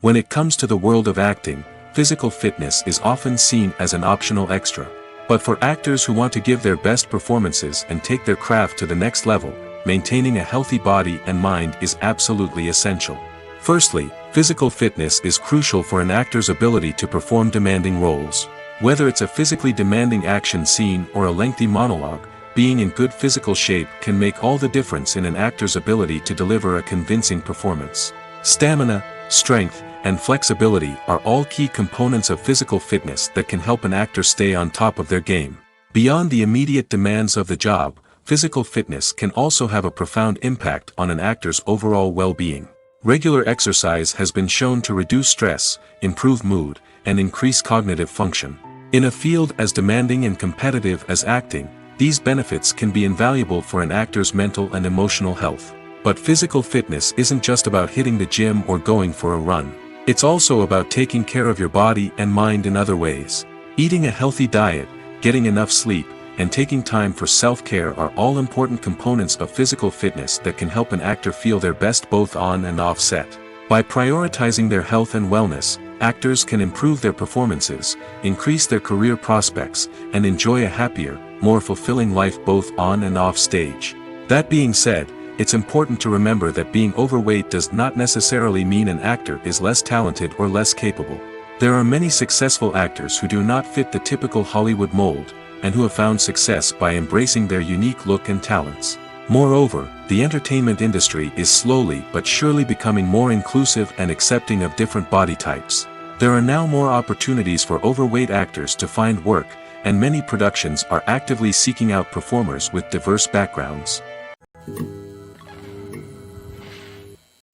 When it comes to the world of acting, physical fitness is often seen as an optional extra. But for actors who want to give their best performances and take their craft to the next level, maintaining a healthy body and mind is absolutely essential. Firstly, physical fitness is crucial for an actor's ability to perform demanding roles. Whether it's a physically demanding action scene or a lengthy monologue, being in good physical shape can make all the difference in an actor's ability to deliver a convincing performance. Stamina, strength, and flexibility are all key components of physical fitness that can help an actor stay on top of their game. Beyond the immediate demands of the job, physical fitness can also have a profound impact on an actor's overall well-being. Regular exercise has been shown to reduce stress, improve mood, and increase cognitive function. In a field as demanding and competitive as acting, these benefits can be invaluable for an actor's mental and emotional health. But physical fitness isn't just about hitting the gym or going for a run. It's also about taking care of your body and mind in other ways. Eating a healthy diet, getting enough sleep, and taking time for self-care are all important components of physical fitness that can help an actor feel their best both on and off set. By prioritizing their health and wellness, actors can improve their performances, increase their career prospects, and enjoy a happier, more fulfilling life both on and off stage. That being said, it's important to remember that being overweight does not necessarily mean an actor is less talented or less capable. There are many successful actors who do not fit the typical Hollywood mold, and who have found success by embracing their unique look and talents. Moreover, the entertainment industry is slowly but surely becoming more inclusive and accepting of different body types. There are now more opportunities for overweight actors to find work, and many productions are actively seeking out performers with diverse backgrounds.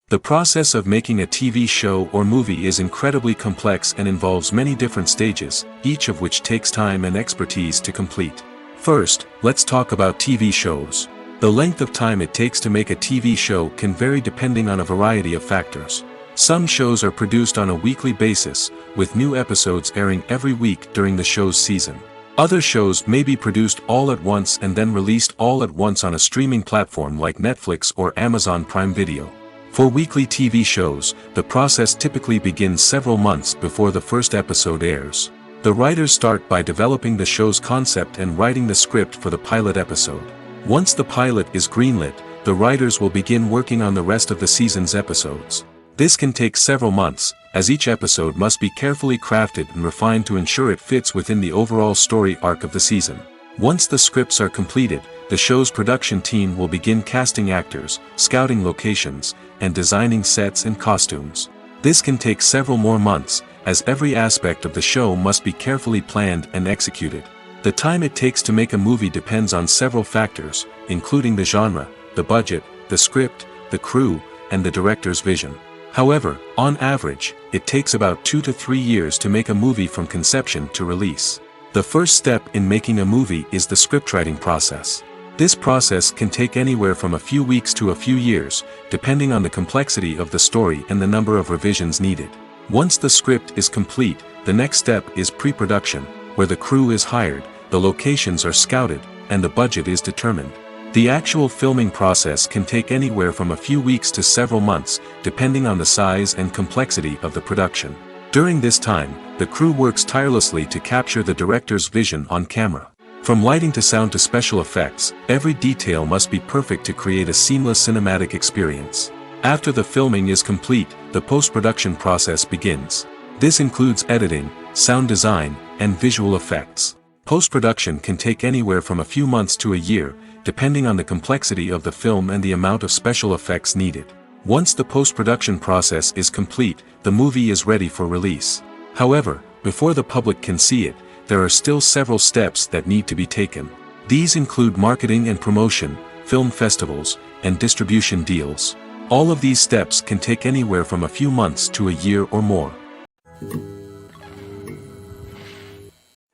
The process of making a TV show or movie is incredibly complex and involves many different stages, each of which takes time and expertise to complete. First, let's talk about TV shows. The length of time it takes to make a TV show can vary depending on a variety of factors. Some shows are produced on a weekly basis, with new episodes airing every week during the show's season. Other shows may be produced all at once and then released all at once on a streaming platform like Netflix or Amazon Prime Video. For weekly TV shows, the process typically begins several months before the first episode airs. The writers start by developing the show's concept and writing the script for the pilot episode. Once the pilot is greenlit, the writers will begin working on the rest of the season's episodes. This can take several months, as each episode must be carefully crafted and refined to ensure it fits within the overall story arc of the season. Once the scripts are completed, the show's production team will begin casting actors, scouting locations, and designing sets and costumes. This can take several more months, as every aspect of the show must be carefully planned and executed. The time it takes to make a movie depends on several factors, including the genre, the budget, the script, the crew, and the director's vision. However, on average, it takes about 2 to 3 years to make a movie from conception to release. The first step in making a movie is the scriptwriting process. This process can take anywhere from a few weeks to a few years, depending on the complexity of the story and the number of revisions needed. Once the script is complete, the next step is pre-production, where the crew is hired, the locations are scouted, and the budget is determined. The actual filming process can take anywhere from a few weeks to several months, depending on the size and complexity of the production. During this time, the crew works tirelessly to capture the director's vision on camera. From lighting to sound to special effects, every detail must be perfect to create a seamless cinematic experience. After the filming is complete, the post-production process begins. This includes editing, sound design, and visual effects. Post-production can take anywhere from a few months to a year, depending on the complexity of the film and the amount of special effects needed. Once the post-production process is complete, the movie is ready for release. However, before the public can see it, there are still several steps that need to be taken. These include marketing and promotion, film festivals, and distribution deals. All of these steps can take anywhere from a few months to a year or more.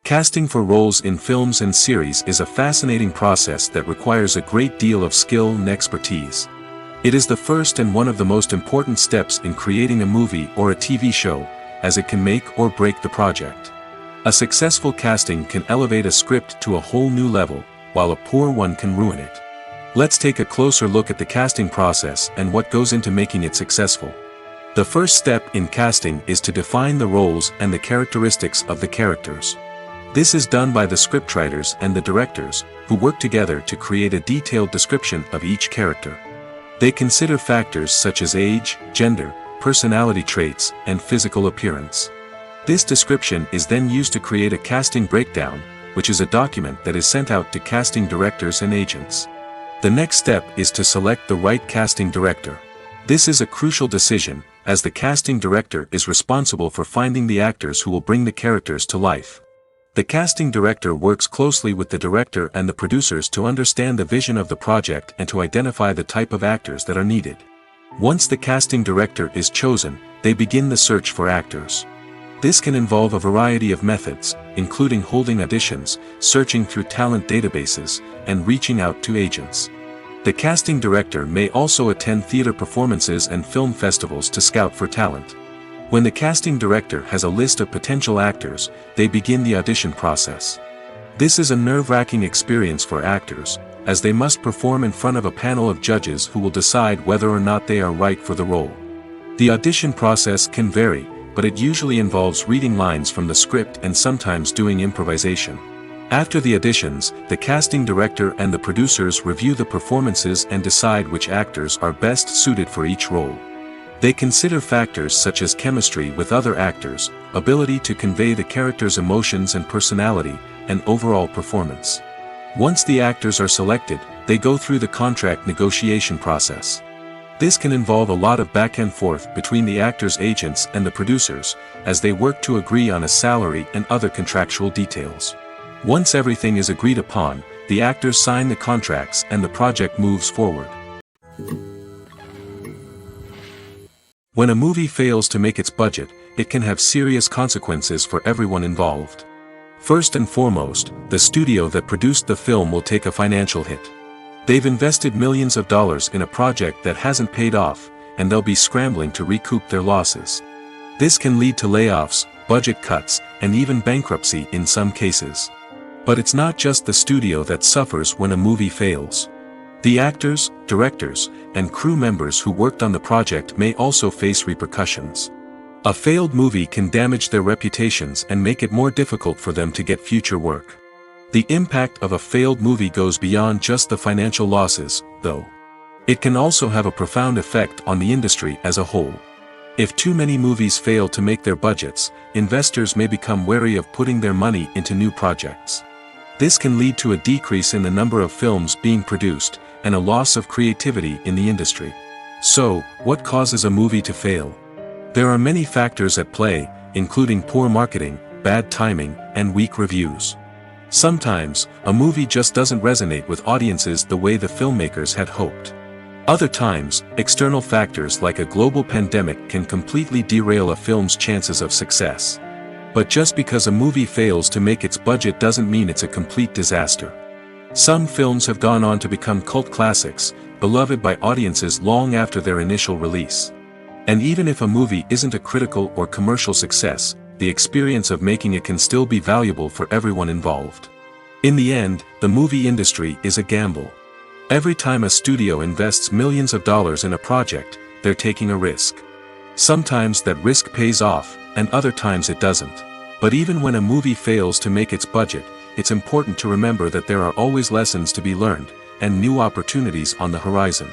Casting for roles in films and series is a fascinating process that requires a great deal of skill and expertise. It is the first and one of the most important steps in creating a movie or a TV show, as it can make or break the project. A successful casting can elevate a script to a whole new level, while a poor one can ruin it. Let's take a closer look at the casting process and what goes into making it successful. The first step in casting is to define the roles and the characteristics of the characters. This is done by the scriptwriters and the directors, who work together to create a detailed description of each character. They consider factors such as age, gender, personality traits, and physical appearance. This description is then used to create a casting breakdown, which is a document that is sent out to casting directors and agents. The next step is to select the right casting director. This is a crucial decision, as the casting director is responsible for finding the actors who will bring the characters to life. The casting director works closely with the director and the producers to understand the vision of the project and to identify the type of actors that are needed. Once the casting director is chosen, they begin the search for actors. This can involve a variety of methods, including holding auditions, searching through talent databases, and reaching out to agents. The casting director may also attend theater performances and film festivals to scout for talent. When the casting director has a list of potential actors, they begin the audition process. This is a nerve-wracking experience for actors, as they must perform in front of a panel of judges who will decide whether or not they are right for the role. The audition process can vary, but it usually involves reading lines from the script and sometimes doing improvisation. After the auditions, the casting director and the producers review the performances and decide which actors are best suited for each role. They consider factors such as chemistry with other actors, ability to convey the character's emotions and personality, and overall performance. Once the actors are selected, they go through the contract negotiation process. This can involve a lot of back and forth between the actors' agents and the producers, as they work to agree on a salary and other contractual details. Once everything is agreed upon, the actors sign the contracts and the project moves forward. When a movie fails to make its budget, it can have serious consequences for everyone involved. First and foremost, the studio that produced the film will take a financial hit. They've invested millions of dollars in a project that hasn't paid off, and they'll be scrambling to recoup their losses. This can lead to layoffs, budget cuts, and even bankruptcy in some cases. But it's not just the studio that suffers when a movie fails. The actors, directors, and crew members who worked on the project may also face repercussions. A failed movie can damage their reputations and make it more difficult for them to get future work. The impact of a failed movie goes beyond just the financial losses, though. It can also have a profound effect on the industry as a whole. If too many movies fail to make their budgets, investors may become wary of putting their money into new projects. This can lead to a decrease in the number of films being produced, and a loss of creativity in the industry. So, what causes a movie to fail? There are many factors at play, including poor marketing, bad timing, and weak reviews. Sometimes, a movie just doesn't resonate with audiences the way the filmmakers had hoped. Other times, external factors like a global pandemic can completely derail a film's chances of success. But just because a movie fails to make its budget doesn't mean it's a complete disaster. Some films have gone on to become cult classics, beloved by audiences long after their initial release. And even if a movie isn't a critical or commercial success, the experience of making it can still be valuable for everyone involved. In the end, the movie industry is a gamble. Every time a studio invests millions of dollars in a project, they're taking a risk. Sometimes that risk pays off, and other times it doesn't. But even when a movie fails to make its budget, it's important to remember that there are always lessons to be learned, and new opportunities on the horizon.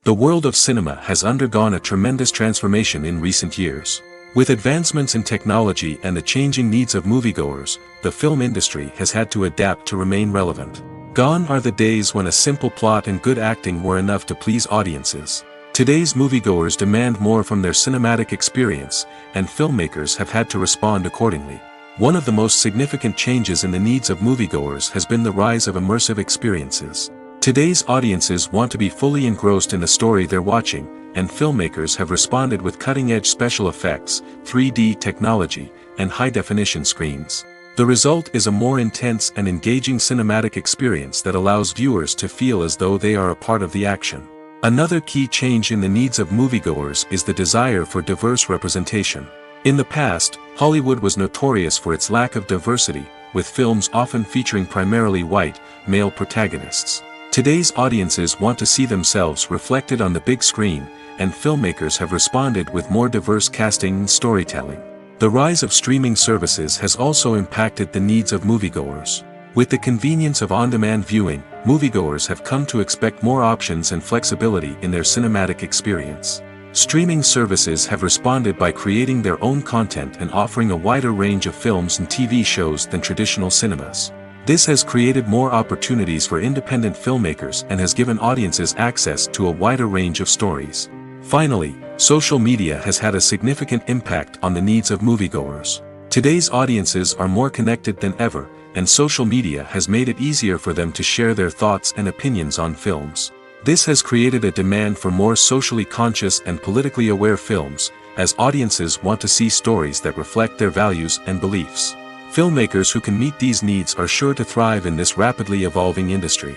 The world of cinema has undergone a tremendous transformation in recent years. With advancements in technology and the changing needs of moviegoers, the film industry has had to adapt to remain relevant. Gone are the days when a simple plot and good acting were enough to please audiences. Today's moviegoers demand more from their cinematic experience, and filmmakers have had to respond accordingly. One of the most significant changes in the needs of moviegoers has been the rise of immersive experiences. Today's audiences want to be fully engrossed in the story they're watching, and filmmakers have responded with cutting-edge special effects, 3D technology, and high-definition screens. The result is a more intense and engaging cinematic experience that allows viewers to feel as though they are a part of the action. Another key change in the needs of moviegoers is the desire for diverse representation. In the past, Hollywood was notorious for its lack of diversity, with films often featuring primarily white, male protagonists. Today's audiences want to see themselves reflected on the big screen, and filmmakers have responded with more diverse casting and storytelling. The rise of streaming services has also impacted the needs of moviegoers. With the convenience of on-demand viewing, moviegoers have come to expect more options and flexibility in their cinematic experience. Streaming services have responded by creating their own content and offering a wider range of films and TV shows than traditional cinemas. This has created more opportunities for independent filmmakers and has given audiences access to a wider range of stories. Finally, social media has had a significant impact on the needs of moviegoers. Today's audiences are more connected than ever, and social media has made it easier for them to share their thoughts and opinions on films. This has created a demand for more socially conscious and politically aware films, as audiences want to see stories that reflect their values and beliefs. Filmmakers who can meet these needs are sure to thrive in this rapidly evolving industry.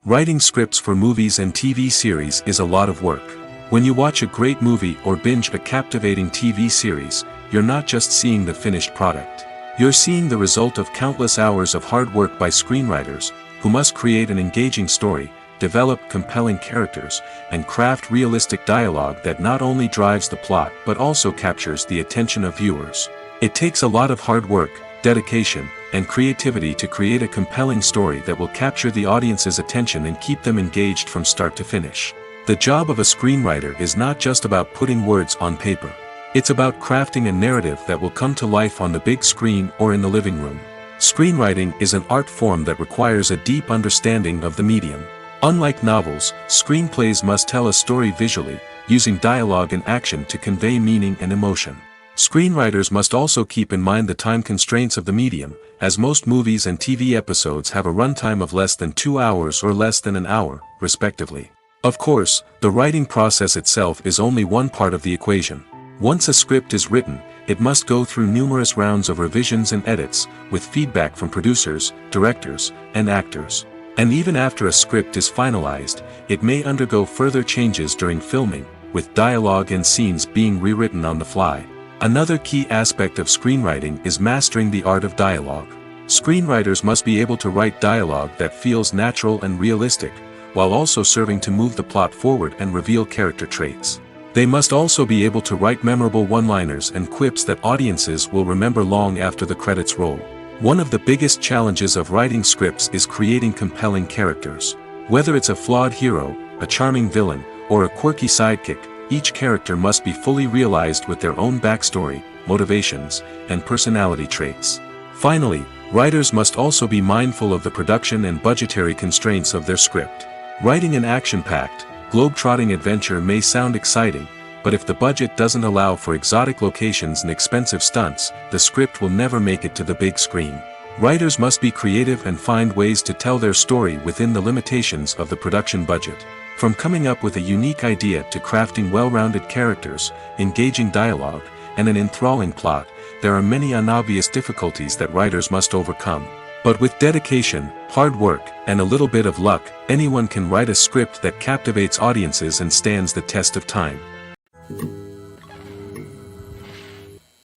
Writing scripts for movies and TV series is a lot of work. When you watch a great movie or binge a captivating TV series, you're not just seeing the finished product. You're seeing the result of countless hours of hard work by screenwriters, who must create an engaging story, develop compelling characters, and craft realistic dialogue that not only drives the plot but also captures the attention of viewers. It takes a lot of hard work, dedication, and creativity to create a compelling story that will capture the audience's attention and keep them engaged from start to finish. The job of a screenwriter is not just about putting words on paper. It's about crafting a narrative that will come to life on the big screen or in the living room. Screenwriting is an art form that requires a deep understanding of the medium. Unlike novels, screenplays must tell a story visually, using dialogue and action to convey meaning and emotion. Screenwriters must also keep in mind the time constraints of the medium, as most movies and TV episodes have a runtime of less than 2 hours or less than an hour, respectively. Of course, the writing process itself is only one part of the equation. Once a script is written, it must go through numerous rounds of revisions and edits, with feedback from producers, directors, and actors. And even after a script is finalized, it may undergo further changes during filming, with dialogue and scenes being rewritten on the fly. Another key aspect of screenwriting is mastering the art of dialogue. Screenwriters must be able to write dialogue that feels natural and realistic, while also serving to move the plot forward and reveal character traits. They must also be able to write memorable one-liners and quips that audiences will remember long after the credits roll. One of the biggest challenges of writing scripts is creating compelling characters. Whether it's a flawed hero, a charming villain, or a quirky sidekick, each character must be fully realized with their own backstory, motivations, and personality traits. Finally, writers must also be mindful of the production and budgetary constraints of their script. Writing an action-packed, globe-trotting adventure may sound exciting, but if the budget doesn't allow for exotic locations and expensive stunts, the script will never make it to the big screen. Writers must be creative and find ways to tell their story within the limitations of the production budget. From coming up with a unique idea to crafting well-rounded characters, engaging dialogue, and an enthralling plot, there are many unobvious difficulties that writers must overcome. But with dedication, hard work, and a little bit of luck, anyone can write a script that captivates audiences and stands the test of time.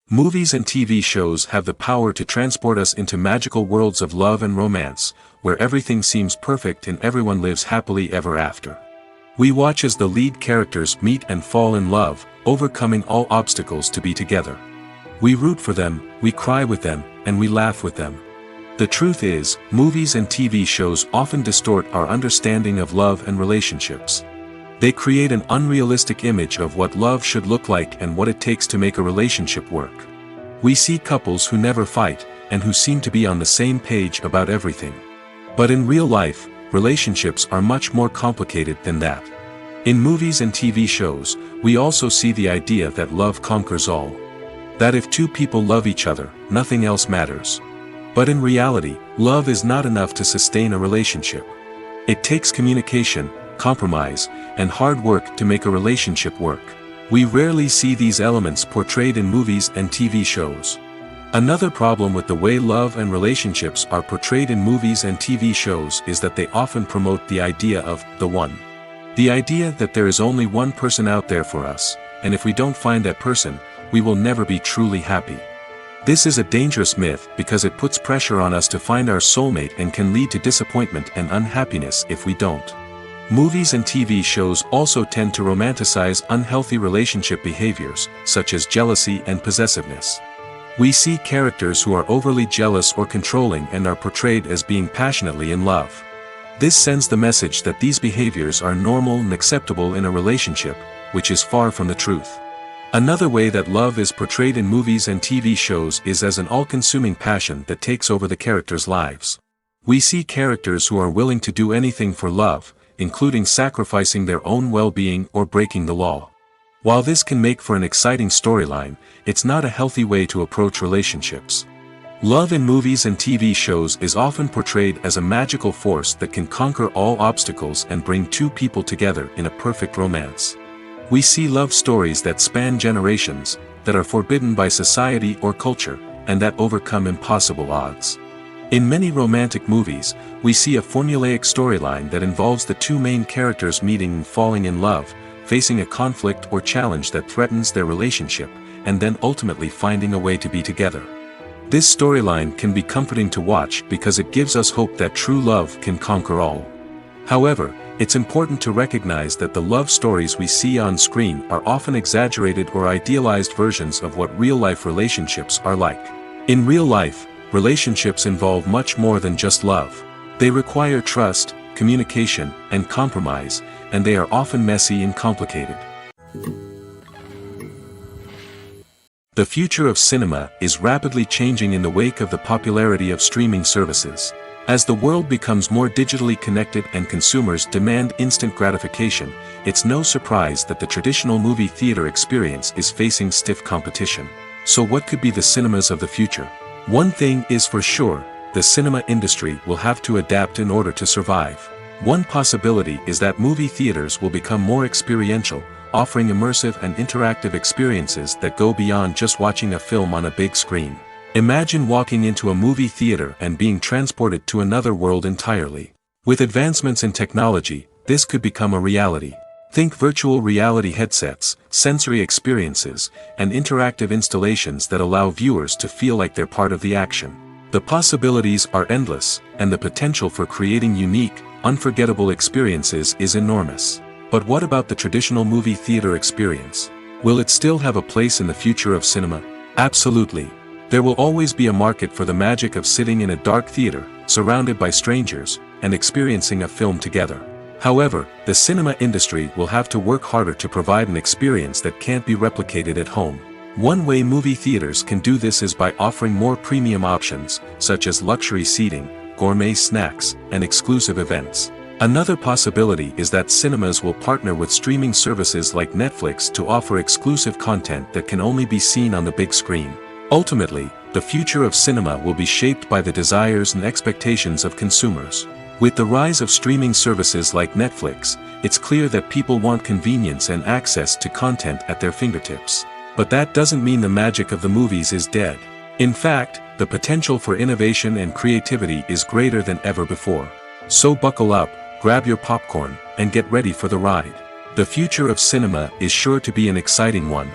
Movies and TV shows have the power to transport us into magical worlds of love and romance, where everything seems perfect and everyone lives happily ever after. We watch as the lead characters meet and fall in love, overcoming all obstacles to be together. We root for them, we cry with them, and we laugh with them. The truth is, movies and TV shows often distort our understanding of love and relationships. They create an unrealistic image of what love should look like and what it takes to make a relationship work. We see couples who never fight, and who seem to be on the same page about everything. But in real life, relationships are much more complicated than that. In movies and TV shows, we also see the idea that love conquers all. That if two people love each other, nothing else matters. But in reality, love is not enough to sustain a relationship. It takes communication, compromise, and hard work to make a relationship work. We rarely see these elements portrayed in movies and TV shows. Another problem with the way love and relationships are portrayed in movies and TV shows is that they often promote the idea of the one. The idea that there is only one person out there for us, and if we don't find that person, we will never be truly happy. This is a dangerous myth because it puts pressure on us to find our soulmate and can lead to disappointment and unhappiness if we don't. Movies and TV shows also tend to romanticize unhealthy relationship behaviors, such as jealousy and possessiveness. We see characters who are overly jealous or controlling and are portrayed as being passionately in love. This sends the message that these behaviors are normal and acceptable in a relationship, which is far from the truth. Another way that love is portrayed in movies and TV shows is as an all-consuming passion that takes over the characters' lives. We see characters who are willing to do anything for love, including sacrificing their own well-being or breaking the law. While this can make for an exciting storyline, it's not a healthy way to approach relationships. Love in movies and TV shows is often portrayed as a magical force that can conquer all obstacles and bring two people together in a perfect romance. We see love stories that span generations, that are forbidden by society or culture, and that overcome impossible odds. In many romantic movies, we see a formulaic storyline that involves the two main characters meeting and falling in love, facing a conflict or challenge that threatens their relationship, and then ultimately finding a way to be together. This storyline can be comforting to watch because it gives us hope that true love can conquer all. However, it's important to recognize that the love stories we see on screen are often exaggerated or idealized versions of what real-life relationships are like. In real life, relationships involve much more than just love. They require trust, communication, and compromise, and they are often messy and complicated. The future of cinema is rapidly changing in the wake of the popularity of streaming services. As the world becomes more digitally connected and consumers demand instant gratification, it's no surprise that the traditional movie theater experience is facing stiff competition. So what could be the cinemas of the future? One thing is for sure, the cinema industry will have to adapt in order to survive. One possibility is that movie theaters will become more experiential, offering immersive and interactive experiences that go beyond just watching a film on a big screen. Imagine walking into a movie theater and being transported to another world entirely. With advancements in technology, this could become a reality. Think virtual reality headsets, sensory experiences, and interactive installations that allow viewers to feel like they're part of the action. The possibilities are endless, and the potential for creating unique, unforgettable experiences is enormous. But what about the traditional movie theater experience? Will it still have a place in the future of cinema? Absolutely. There will always be a market for the magic of sitting in a dark theater, surrounded by strangers, and experiencing a film together. However, the cinema industry will have to work harder to provide an experience that can't be replicated at home. One way movie theaters can do this is by offering more premium options, such as luxury seating, gourmet snacks, and exclusive events. Another possibility is that cinemas will partner with streaming services like Netflix to offer exclusive content that can only be seen on the big screen. Ultimately, the future of cinema will be shaped by the desires and expectations of consumers. With the rise of streaming services like Netflix, it's clear that people want convenience and access to content at their fingertips. But that doesn't mean the magic of the movies is dead. In fact, the potential for innovation and creativity is greater than ever before. So buckle up, grab your popcorn, and get ready for the ride. The future of cinema is sure to be an exciting one.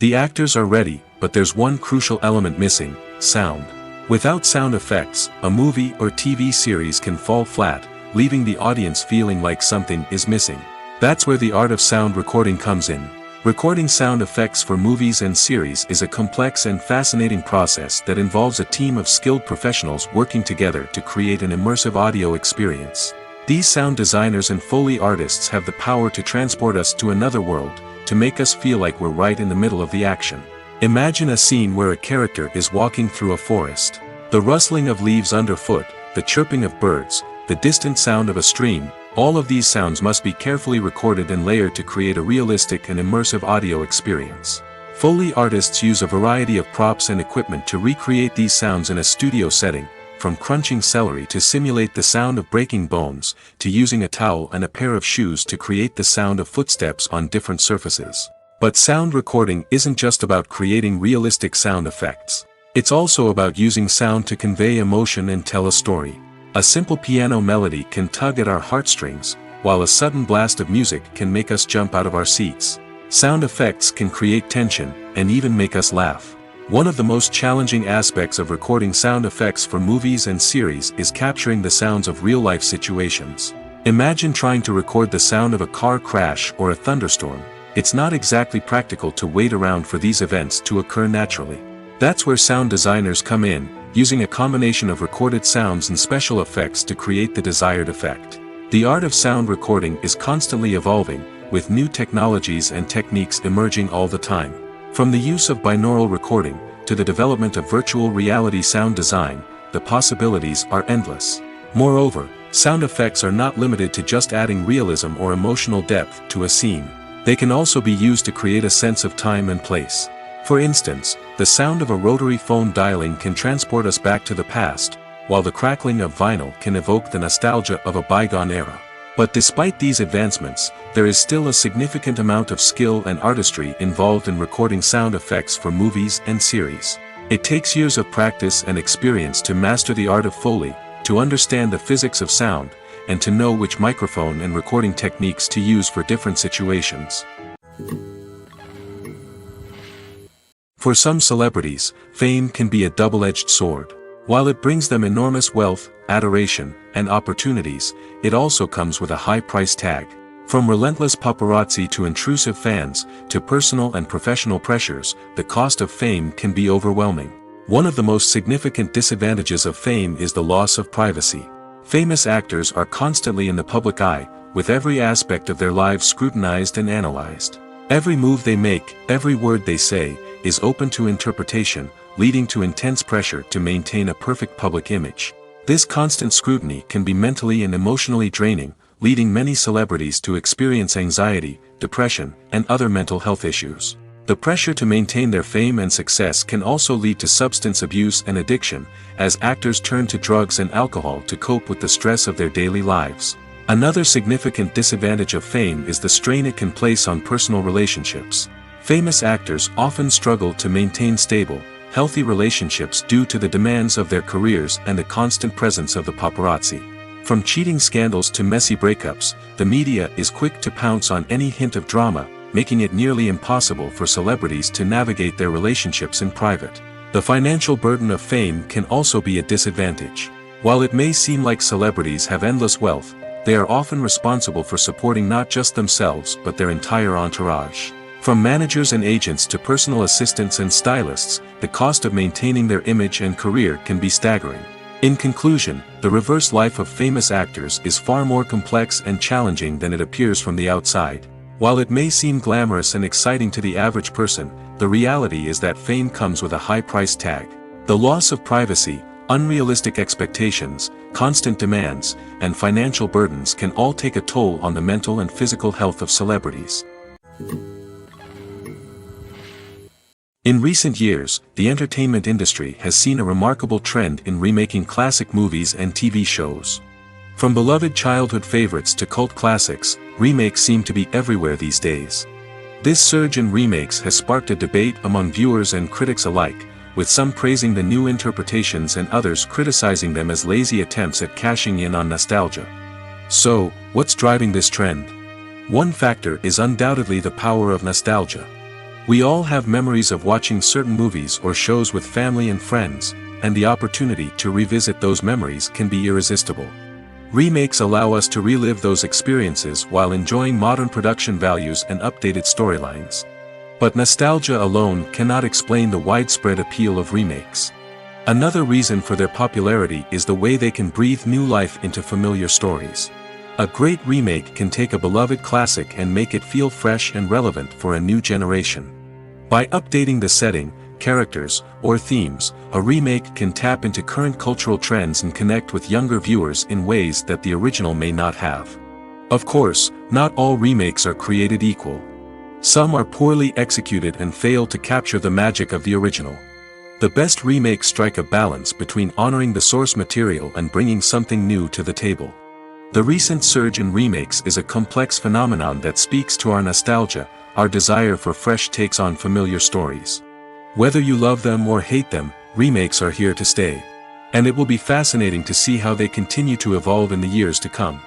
The actors are ready, but there's one crucial element missing: sound. Without sound effects, a movie or TV series can fall flat, leaving the audience feeling like something is missing. That's where the art of sound recording comes in. Recording sound effects for movies and series is a complex and fascinating process that involves a team of skilled professionals working together to create an immersive audio experience. These sound designers and Foley artists have the power to transport us to another world, to make us feel like we're right in the middle of the action. Imagine a scene where a character is walking through a forest. The rustling of leaves underfoot, the chirping of birds, the distant sound of a stream, all of these sounds must be carefully recorded and layered to create a realistic and immersive audio experience. Foley artists use a variety of props and equipment to recreate these sounds in a studio setting, from crunching celery to simulate the sound of breaking bones, to using a towel and a pair of shoes to create the sound of footsteps on different surfaces. But sound recording isn't just about creating realistic sound effects. It's also about using sound to convey emotion and tell a story. A simple piano melody can tug at our heartstrings, while a sudden blast of music can make us jump out of our seats. Sound effects can create tension, and even make us laugh. One of the most challenging aspects of recording sound effects for movies and series is capturing the sounds of real-life situations. Imagine trying to record the sound of a car crash or a thunderstorm. It's not exactly practical to wait around for these events to occur naturally. That's where sound designers come in, using a combination of recorded sounds and special effects to create the desired effect. The art of sound recording is constantly evolving, with new technologies and techniques emerging all the time. From the use of binaural recording, to the development of virtual reality sound design, the possibilities are endless. Moreover, sound effects are not limited to just adding realism or emotional depth to a scene. They can also be used to create a sense of time and place. For instance, the sound of a rotary phone dialing can transport us back to the past, while the crackling of vinyl can evoke the nostalgia of a bygone era. But despite these advancements, there is still a significant amount of skill and artistry involved in recording sound effects for movies and series. It takes years of practice and experience to master the art of Foley, to understand the physics of sound, and to know which microphone and recording techniques to use for different situations. For some celebrities, fame can be a double-edged sword. While it brings them enormous wealth, adoration, and opportunities, it also comes with a high price tag. From relentless paparazzi to intrusive fans, to personal and professional pressures, the cost of fame can be overwhelming. One of the most significant disadvantages of fame is the loss of privacy. Famous actors are constantly in the public eye, with every aspect of their lives scrutinized and analyzed. Every move they make, every word they say, is open to interpretation, leading to intense pressure to maintain a perfect public image. This constant scrutiny can be mentally and emotionally draining, leading many celebrities to experience anxiety, depression, and other mental health issues. The pressure to maintain their fame and success can also lead to substance abuse and addiction, as actors turn to drugs and alcohol to cope with the stress of their daily lives. Another significant disadvantage of fame is the strain it can place on personal relationships. Famous actors often struggle to maintain stable, healthy relationships due to the demands of their careers and the constant presence of the paparazzi. From cheating scandals to messy breakups, the media is quick to pounce on any hint of drama, making it nearly impossible for celebrities to navigate their relationships in private. The financial burden of fame can also be a disadvantage. While it may seem like celebrities have endless wealth, they are often responsible for supporting not just themselves but their entire entourage. From managers and agents to personal assistants and stylists, the cost of maintaining their image and career can be staggering. In conclusion, the reverse life of famous actors is far more complex and challenging than it appears from the outside. While it may seem glamorous and exciting to the average person, the reality is that fame comes with a high price tag. The loss of privacy, unrealistic expectations, constant demands, and financial burdens can all take a toll on the mental and physical health of celebrities. In recent years, the entertainment industry has seen a remarkable trend in remaking classic movies and TV shows. From beloved childhood favorites to cult classics, remakes seem to be everywhere these days. This surge in remakes has sparked a debate among viewers and critics alike, with some praising the new interpretations and others criticizing them as lazy attempts at cashing in on nostalgia. So, what's driving this trend? One factor is undoubtedly the power of nostalgia. We all have memories of watching certain movies or shows with family and friends, and the opportunity to revisit those memories can be irresistible. Remakes allow us to relive those experiences while enjoying modern production values and updated storylines. But nostalgia alone cannot explain the widespread appeal of remakes. Another reason for their popularity is the way they can breathe new life into familiar stories. A great remake can take a beloved classic and make it feel fresh and relevant for a new generation. By updating the setting, characters, or themes, a remake can tap into current cultural trends and connect with younger viewers in ways that the original may not have. Of course, not all remakes are created equal. Some are poorly executed and fail to capture the magic of the original. The best remakes strike a balance between honoring the source material and bringing something new to the table. The recent surge in remakes is a complex phenomenon that speaks to our nostalgia, our desire for fresh takes on familiar stories. Whether you love them or hate them, remakes are here to stay. And it will be fascinating to see how they continue to evolve in the years to come.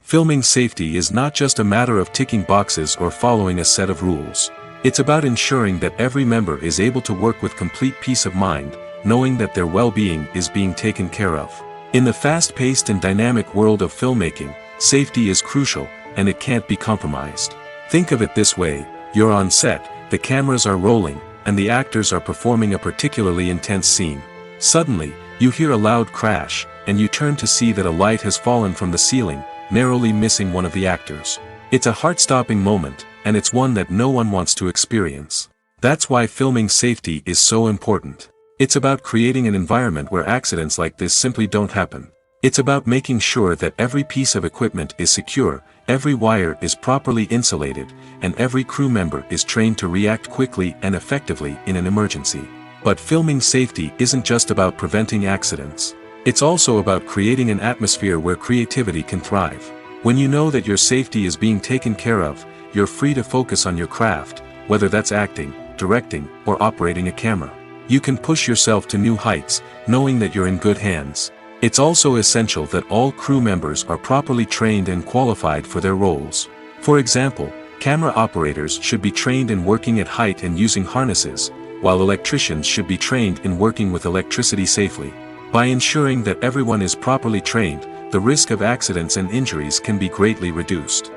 Filming safety is not just a matter of ticking boxes or following a set of rules. It's about ensuring that every member is able to work with complete peace of mind, knowing that their well-being is being taken care of. In the fast-paced and dynamic world of filmmaking, safety is crucial, and it can't be compromised. Think of it this way: you're on set, the cameras are rolling, and the actors are performing a particularly intense scene. Suddenly, you hear a loud crash, and you turn to see that a light has fallen from the ceiling, narrowly missing one of the actors. It's a heart-stopping moment, and it's one that no one wants to experience. That's why filming safety is so important. It's about creating an environment where accidents like this simply don't happen. It's about making sure that every piece of equipment is secure, every wire is properly insulated, and every crew member is trained to react quickly and effectively in an emergency. But filming safety isn't just about preventing accidents. It's also about creating an atmosphere where creativity can thrive. When you know that your safety is being taken care of, you're free to focus on your craft, whether that's acting, directing, or operating a camera. You can push yourself to new heights, knowing that you're in good hands. It's also essential that all crew members are properly trained and qualified for their roles. For example, camera operators should be trained in working at height and using harnesses, while electricians should be trained in working with electricity safely. By ensuring that everyone is properly trained, the risk of accidents and injuries can be greatly reduced.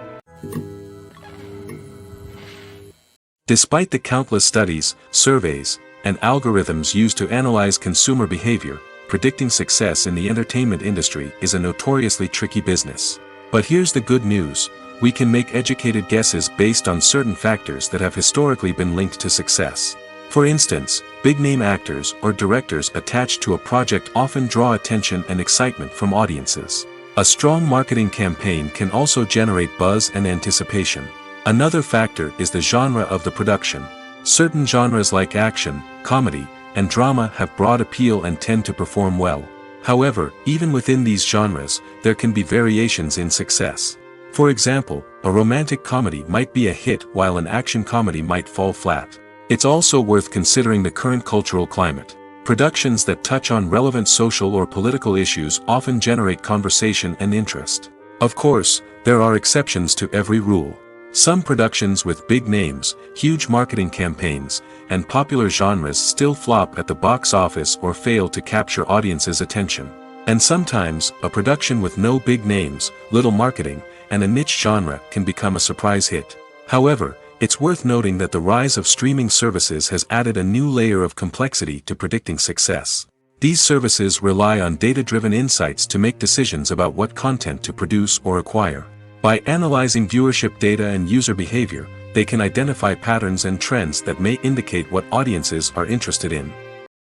Despite the countless studies, surveys, and algorithms used to analyze consumer behavior, predicting success in the entertainment industry is a notoriously tricky business. But here's the good news: we can make educated guesses based on certain factors that have historically been linked to success. For instance, big-name actors or directors attached to a project often draw attention and excitement from audiences. A strong marketing campaign can also generate buzz and anticipation. Another factor is the genre of the production. Certain genres like action, comedy, and drama have broad appeal and tend to perform well. However, even within these genres, there can be variations in success. For example, a romantic comedy might be a hit while an action comedy might fall flat. It's also worth considering the current cultural climate. Productions that touch on relevant social or political issues often generate conversation and interest. Of course, there are exceptions to every rule. Some productions with big names, huge marketing campaigns, and popular genres still flop at the box office or fail to capture audiences' attention. And sometimes, a production with no big names, little marketing, and a niche genre can become a surprise hit. However, it's worth noting that the rise of streaming services has added a new layer of complexity to predicting success. These services rely on data-driven insights to make decisions about what content to produce or acquire. By analyzing viewership data and user behavior, they can identify patterns and trends that may indicate what audiences are interested in.